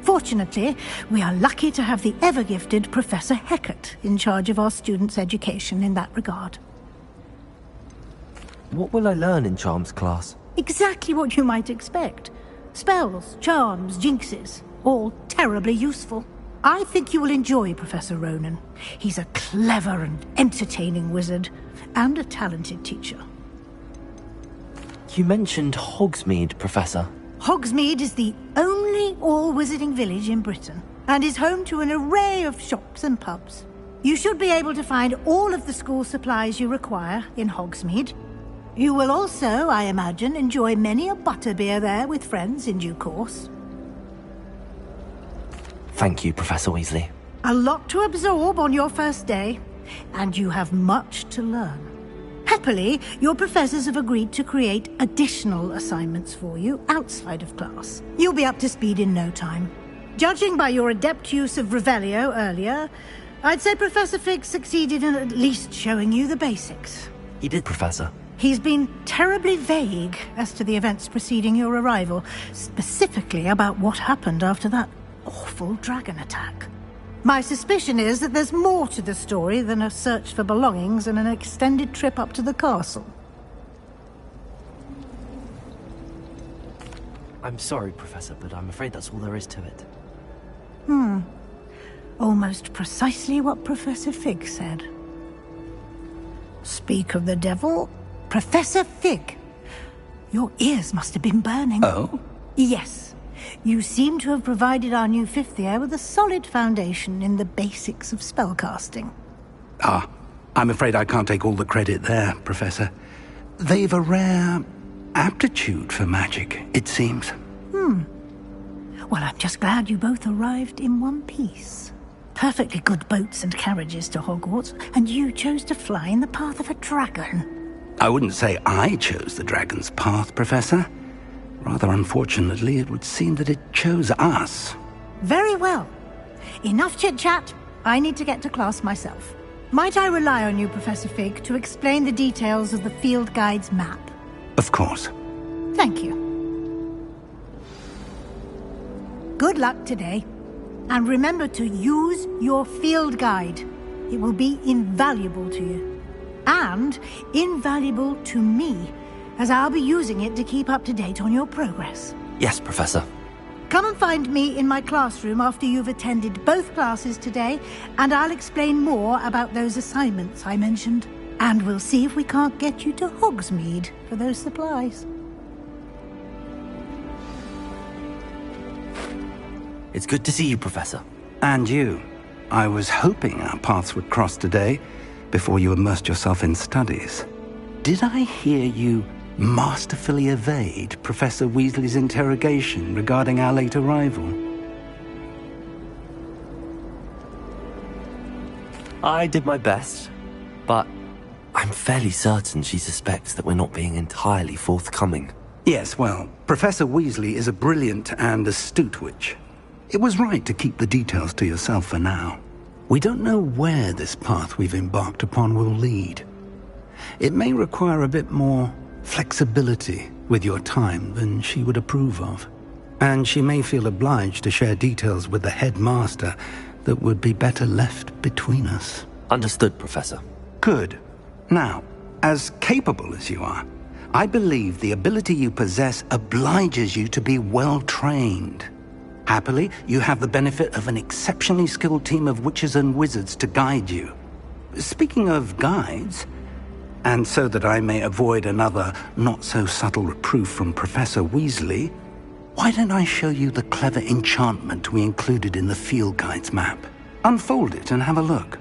Fortunately, we are lucky to have the ever-gifted Professor Hecat in charge of our students' education in that regard. What will I learn in Charms class? Exactly what you might expect. Spells, charms, jinxes, all terribly useful. I think you will enjoy Professor Ronan. He's a clever and entertaining wizard, and a talented teacher. You mentioned Hogsmeade, Professor. Hogsmeade is the only all-wizarding village in Britain, and is home to an array of shops and pubs. You should be able to find all of the school supplies you require in Hogsmeade. You will also, I imagine, enjoy many a butterbeer there with friends in due course. Thank you, Professor Weasley. A lot to absorb on your first day, and you have much to learn. Happily, your professors have agreed to create additional assignments for you outside of class. You'll be up to speed in no time. Judging by your adept use of Revelio earlier, I'd say Professor Fig succeeded in at least showing you the basics. He did, Professor. He's been terribly vague as to the events preceding your arrival, specifically about what happened after that awful dragon attack. My suspicion is that there's more to the story than a search for belongings and an extended trip up to the castle. I'm sorry, Professor, but I'm afraid that's all there is to it. Almost precisely what Professor Fig said. Speak of the devil, Professor Fig. Your ears must have been burning. Oh? Yes. You seem to have provided our new fifth year with a solid foundation in the basics of spellcasting. Ah, I'm afraid I can't take all the credit there, Professor. They've a rare aptitude for magic, it seems. Well, I'm just glad you both arrived in one piece. Perfectly good boats and carriages to Hogwarts, and you chose to fly in the path of a dragon. I wouldn't say I chose the dragon's path, Professor. Rather unfortunately, it would seem that it chose us. Very well. Enough chit-chat. I need to get to class myself. Might I rely on you, Professor Fig, to explain the details of the field guide's map? Of course. Thank you. Good luck today. And remember to use your field guide. It will be invaluable to you. And invaluable to me, as I'll be using it to keep up to date on your progress. Yes, Professor. Come and find me in my classroom after you've attended both classes today, and I'll explain more about those assignments I mentioned. And we'll see if we can't get you to Hogsmeade for those supplies. It's good to see you, Professor. And you. I was hoping our paths would cross today, before you immersed yourself in studies. Did I hear you masterfully evade Professor Weasley's interrogation regarding our late arrival? I did my best, but I'm fairly certain she suspects that we're not being entirely forthcoming. Yes, well, Professor Weasley is a brilliant and astute witch. It was right to keep the details to yourself for now. We don't know where this path we've embarked upon will lead. It may require a bit more flexibility with your time than she would approve of. And she may feel obliged to share details with the headmaster that would be better left between us. Understood, Professor. Good. Now, as capable as you are, I believe the ability you possess obliges you to be well trained. Happily, you have the benefit of an exceptionally skilled team of witches and wizards to guide you. Speaking of guides, and so that I may avoid another not-so-subtle reproof from Professor Weasley, why don't I show you the clever enchantment we included in the field guide's map? Unfold it and have a look.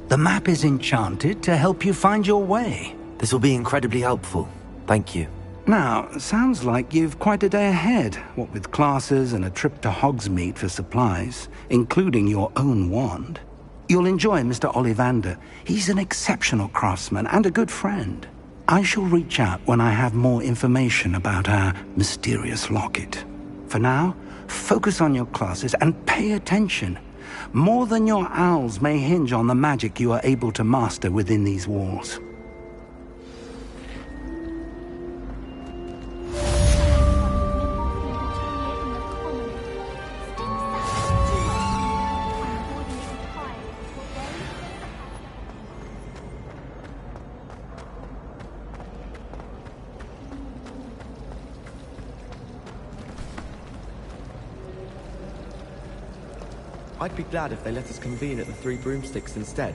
The map is enchanted to help you find your way. This will be incredibly helpful. Thank you. Now, sounds like you've quite a day ahead, what with classes and a trip to Hogsmeade for supplies, including your own wand. You'll enjoy Mr. Ollivander. He's an exceptional craftsman and a good friend. I shall reach out when I have more information about our mysterious locket. For now, focus on your classes and pay attention. More than your owls may hinge on the magic you are able to master within these walls. I'd be glad if they let us convene at the Three Broomsticks instead.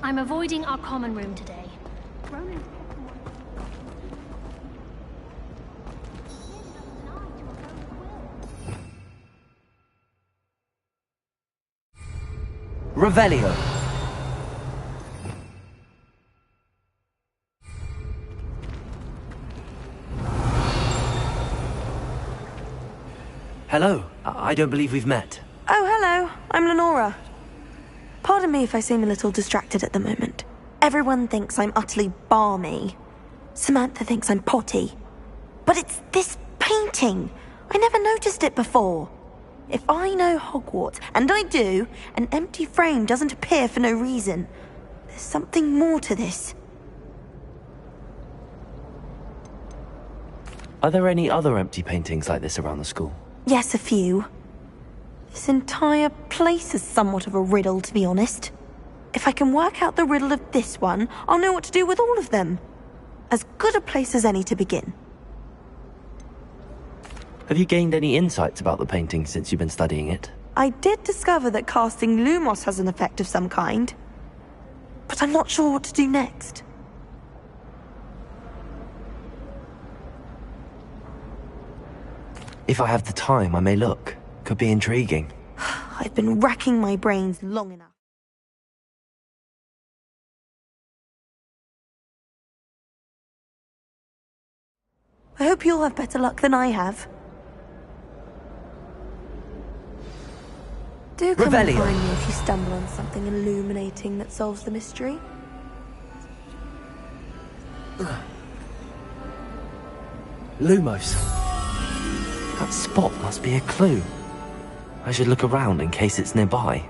I'm avoiding our common room today. Revelio. Hello. I don't believe we've met. Oh, hello. I'm Lenora. Pardon me if I seem a little distracted at the moment. Everyone thinks I'm utterly balmy. Samantha thinks I'm potty. But it's this painting. I never noticed it before. If I know Hogwarts, and I do, an empty frame doesn't appear for no reason. There's something more to this. Are there any other empty paintings like this around the school? Yes, a few. This entire place is somewhat of a riddle, to be honest. If I can work out the riddle of this one, I'll know what to do with all of them. As good a place as any to begin. Have you gained any insights about the painting since you've been studying it? I did discover that casting Lumos has an effect of some kind. But I'm not sure what to do next. If I have the time, I may look. Could be intriguing. I've been racking my brains long enough. I hope you'll have better luck than I have. Do come and Revelio. find me if you stumble on something illuminating that solves the mystery. Lumos. That spot must be a clue. I should look around in case it's nearby.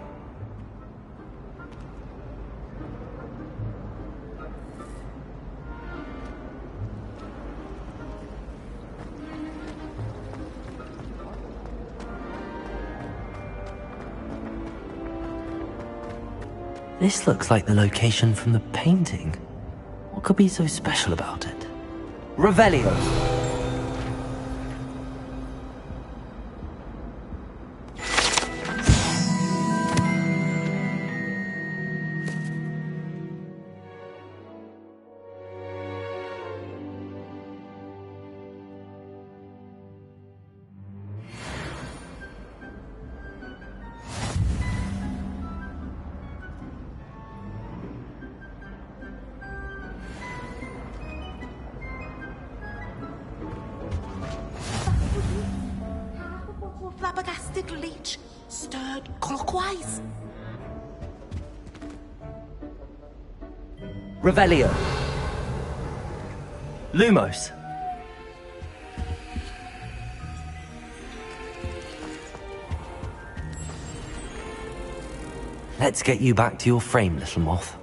This looks like the location from the painting. What could be so special about it? Revelio. Flabbergasted leech, stirred clockwise. Revelio. Lumos. Let's get you back to your frame, little moth.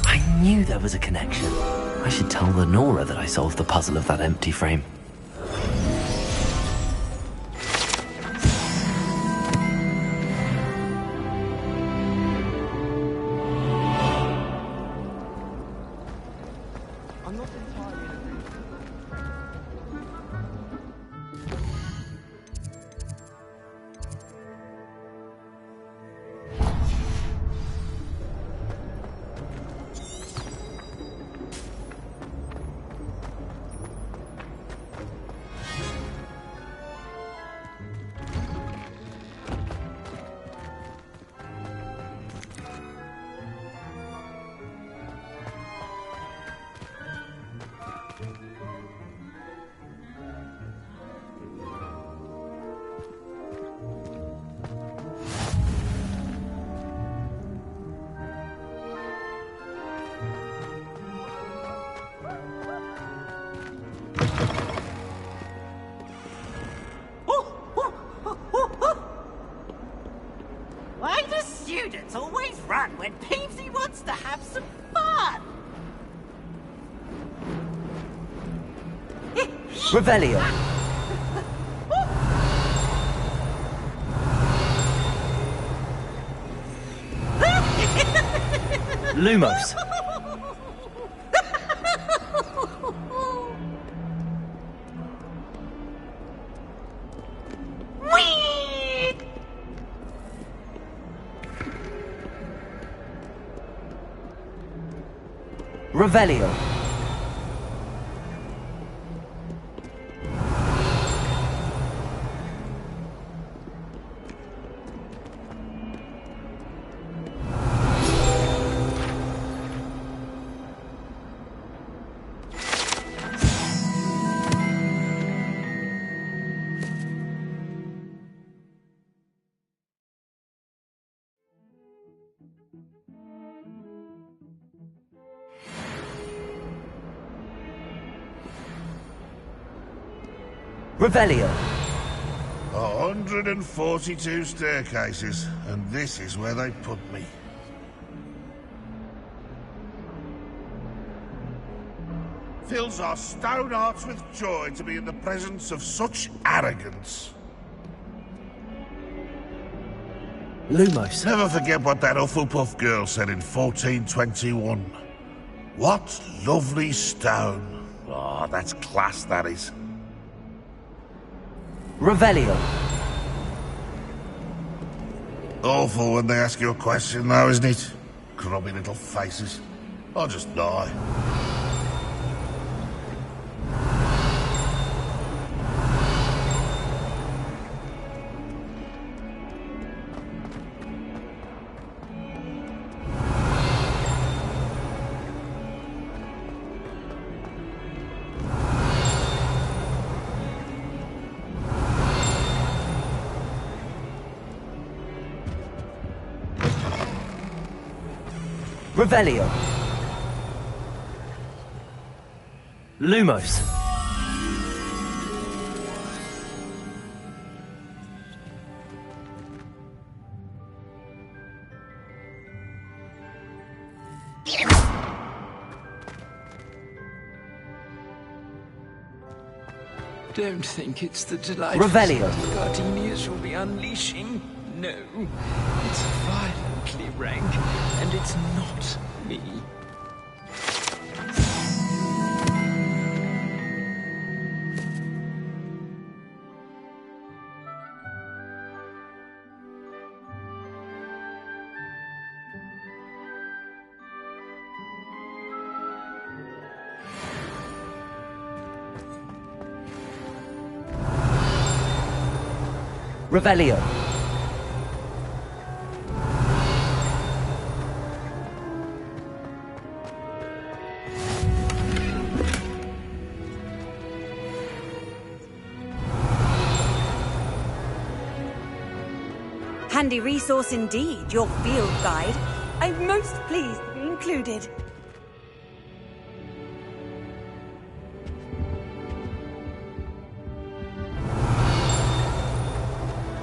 I knew there was a connection. I should tell Lenora that I solved the puzzle of that empty frame. Why do students always run when Peavesy wants to have some fun? Revelio. Lumos. Revelio. Revelio. 142 staircases, and this is where they put me. Fills our stone hearts with joy to be in the presence of such arrogance. Lumos. Never forget what that Hufflepuff girl said in 1421. What lovely stone. Oh, that's class, that is. Revelio. Awful when they ask you a question, though, isn't it? Grubby little faces. I'll just die. Revelio. Lumos. Don't think it's the delightful Revelio. sound the gardenias will be unleashing. No, it's violently rank, and it's not me. Revelio. Handy resource indeed, your field guide. I'm most pleased to be included.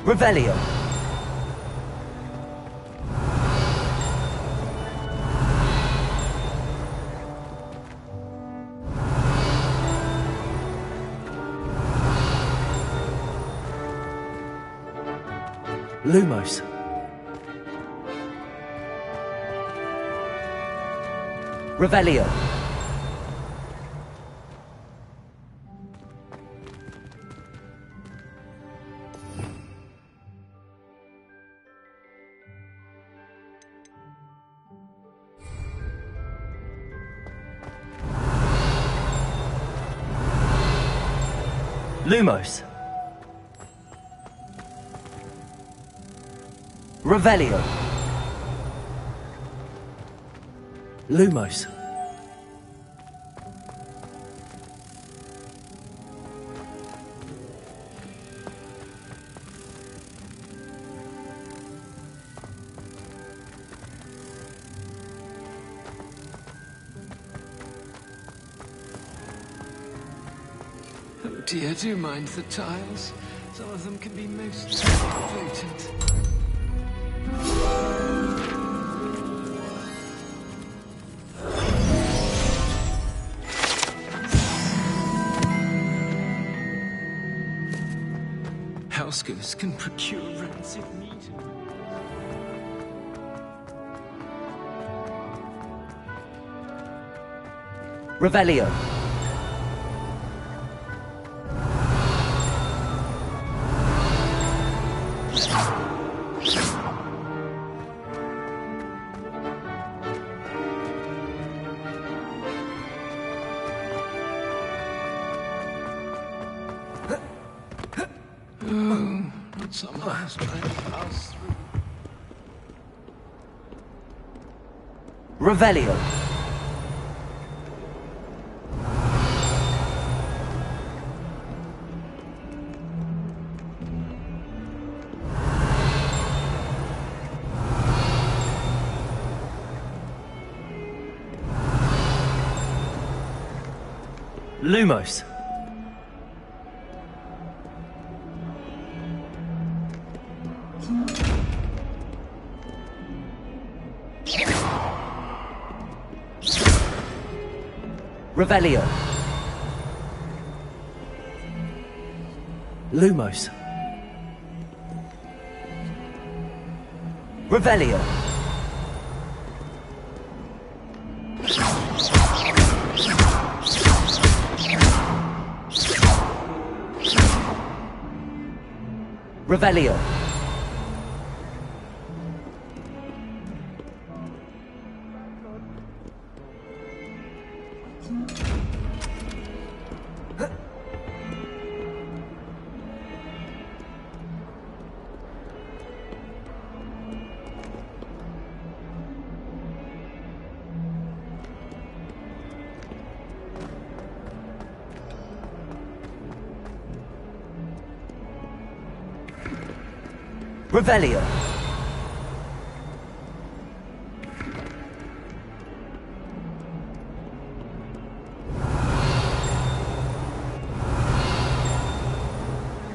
Revelio. Lumos. Revelio. Lumos. Revelio. Lumos. Oh dear, do you mind the tiles? Some of them can be most potent. House can procure rancid meat. Revelio. Someone's trying to pass through. Revelio. Lumos. Revelio. Lumos. Revelio. Revelio. Revelio.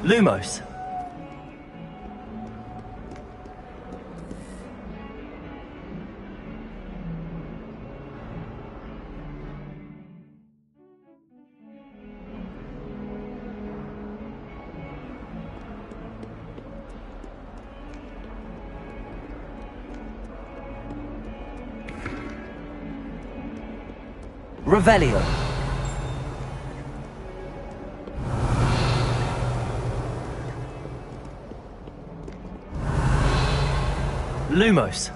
Lumos. Revelio. Lumos.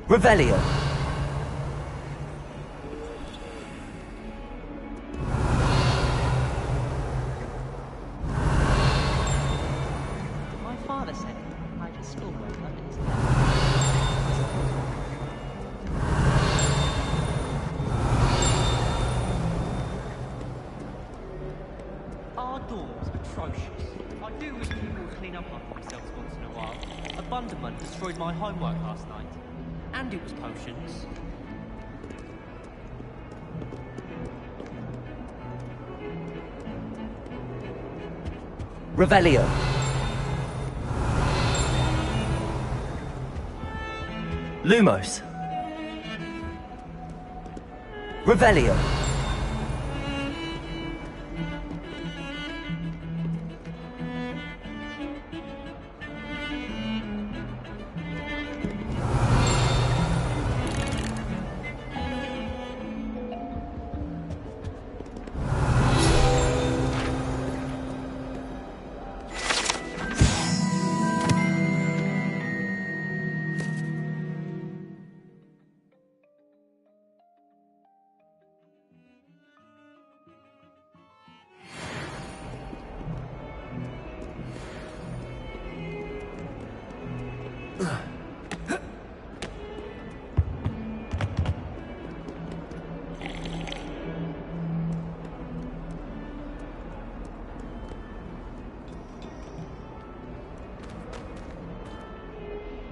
Revelio. My father said I did schoolwork under his Our door's atrocious. I do wish people would clean up after themselves once in a while. A Bunderman destroyed my homework last night. And it was potions. Revelio. Lumos. Revelio.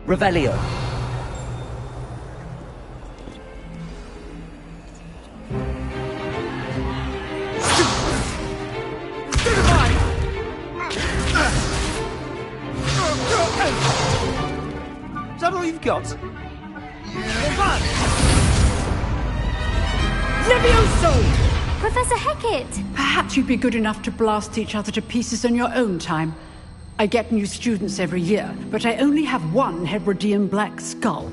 Revelio. Is that all you've got? Levioso! Professor Hecat! Perhaps you'd be good enough to blast each other to pieces in your own time. I get new students every year, but I only have one Hebridean black skull.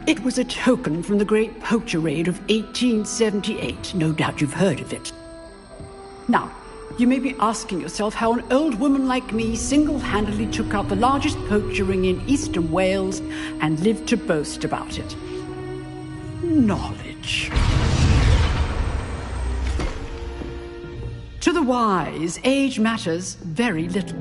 It was a token from the Great Poacher Raid of 1878. No doubt you've heard of it. Now, you may be asking yourself how an old woman like me single-handedly took out the largest poacher ring in eastern Wales and lived to boast about it. Knowledge. To the wise, age matters very little.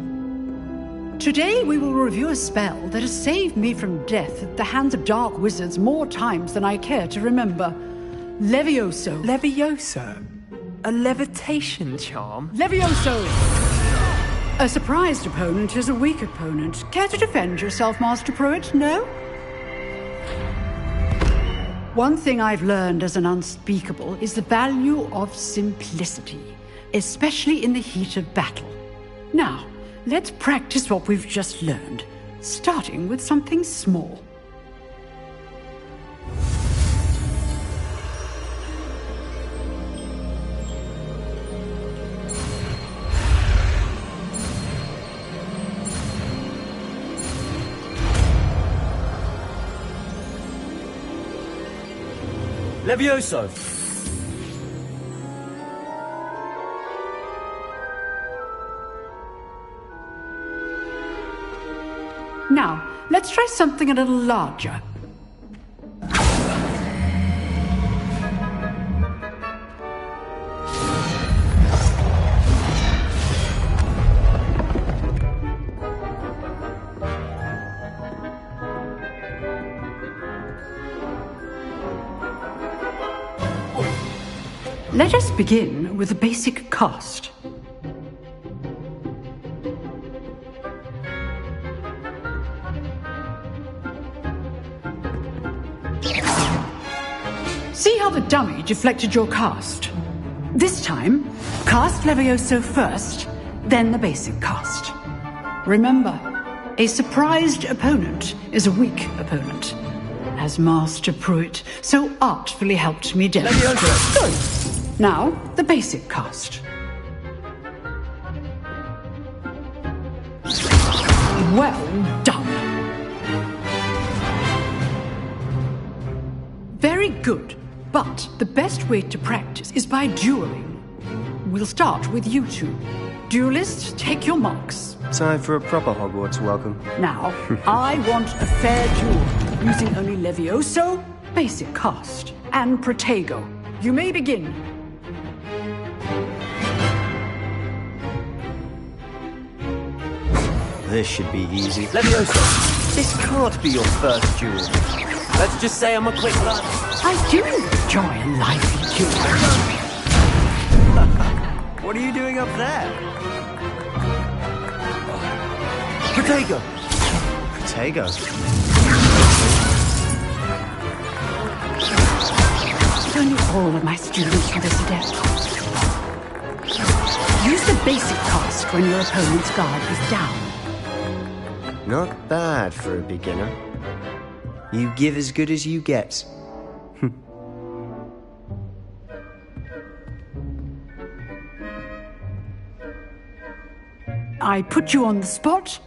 Today we will review a spell that has saved me from death at the hands of dark wizards more times than I care to remember. Levioso. Levioso? A levitation charm? Levioso! A surprised opponent is a weak opponent. Care to defend yourself, Master Pruitt? No? One thing I've learned as an unspeakable is the value of simplicity, especially in the heat of battle. Now, let's practice what we've just learned, starting with something small. Levioso! Now, let's try something a little larger. Let us begin with the basic cast. See how the dummy deflected your cast? This time, cast Levioso first, then the basic cast. Remember, a surprised opponent is a weak opponent, as Master Pruitt so artfully helped me demonstrate. Good. Now, the basic cast. Well done. Very good, but the best way to practice is by dueling. We'll start with you two. Duelists, take your marks. Time for a proper Hogwarts welcome. Now, I want a fair duel, using only Levioso, basic cast, and Protego. You may begin. This should be easy. Levioso, this can't be your first duel. Let's just say I'm a quick learner. I do enjoy a lively duel. What are you doing up there? Protego! Protego? Only all of my students are this adept. Use the basic cast when your opponent's guard is down. Not bad for a beginner. You give as good as you get. I put you on the spot,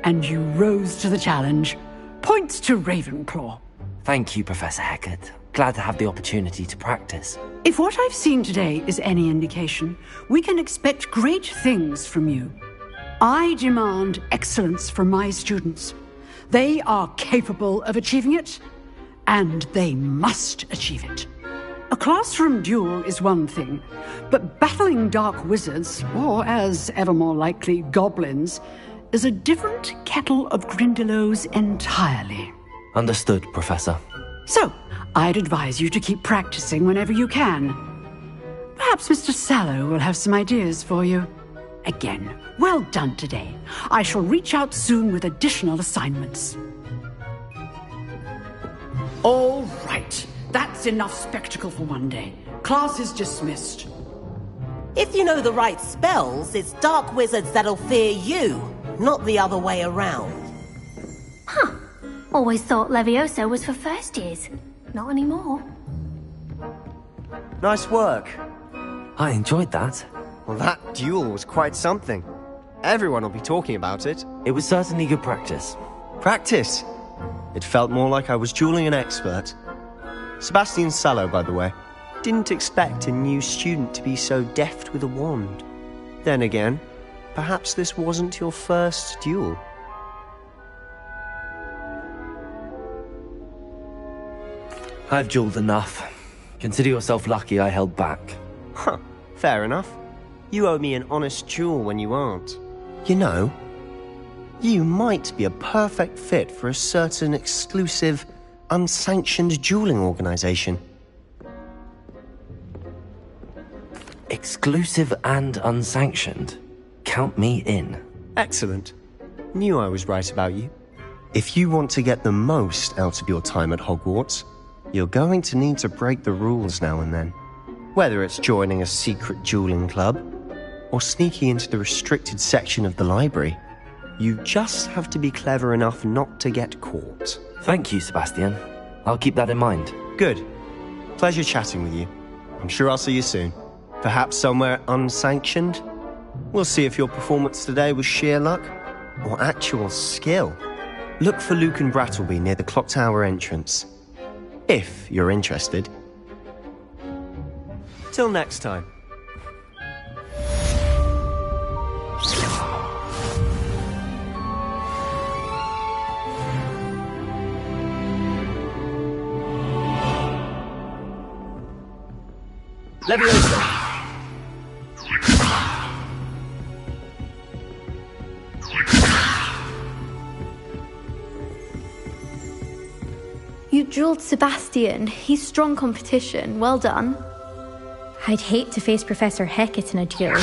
and you rose to the challenge. Points to Ravenclaw. Thank you, Professor Hecat. Glad to have the opportunity to practice. If what I've seen today is any indication, we can expect great things from you. I demand excellence from my students. They are capable of achieving it, and they must achieve it. A classroom duel is one thing, but battling dark wizards, or as ever more likely, goblins, is a different kettle of Grindylows entirely. Understood, Professor. So, I'd advise you to keep practicing whenever you can. Perhaps Mr. Sallow will have some ideas for you. Again, well done today. I shall reach out soon with additional assignments. All right. That's enough spectacle for one day. Class is dismissed. If you know the right spells, it's dark wizards that'll fear you, not the other way around. Huh. Always thought Levioso was for first years. Not anymore. Nice work. I enjoyed that. Well, that duel was quite something. Everyone will be talking about it. It was certainly good practice. Practice? It felt more like I was dueling an expert. Sebastian Sallow, by the way. Didn't expect a new student to be so deft with a wand. Then again, perhaps this wasn't your first duel. I've dueled enough. Consider yourself lucky I held back. Huh, fair enough. You owe me an honest duel when you aren't. You know, you might be a perfect fit for a certain exclusive, unsanctioned dueling organization. Exclusive and unsanctioned? Count me in. Excellent. Knew I was right about you. If you want to get the most out of your time at Hogwarts, you're going to need to break the rules now and then. Whether it's joining a secret dueling club, or sneaking into the restricted section of the library, you just have to be clever enough not to get caught. Thank you, Sebastian. I'll keep that in mind. Good. Pleasure chatting with you. I'm sure I'll see you soon. Perhaps somewhere unsanctioned? We'll see if your performance today was sheer luck or actual skill. Look for Luke and Brattleby near the clock tower entrance. If you're interested. Till next time. Levioso! You dueled Sebastian. He's strong competition. Well done. I'd hate to face Professor Hecat in a duel.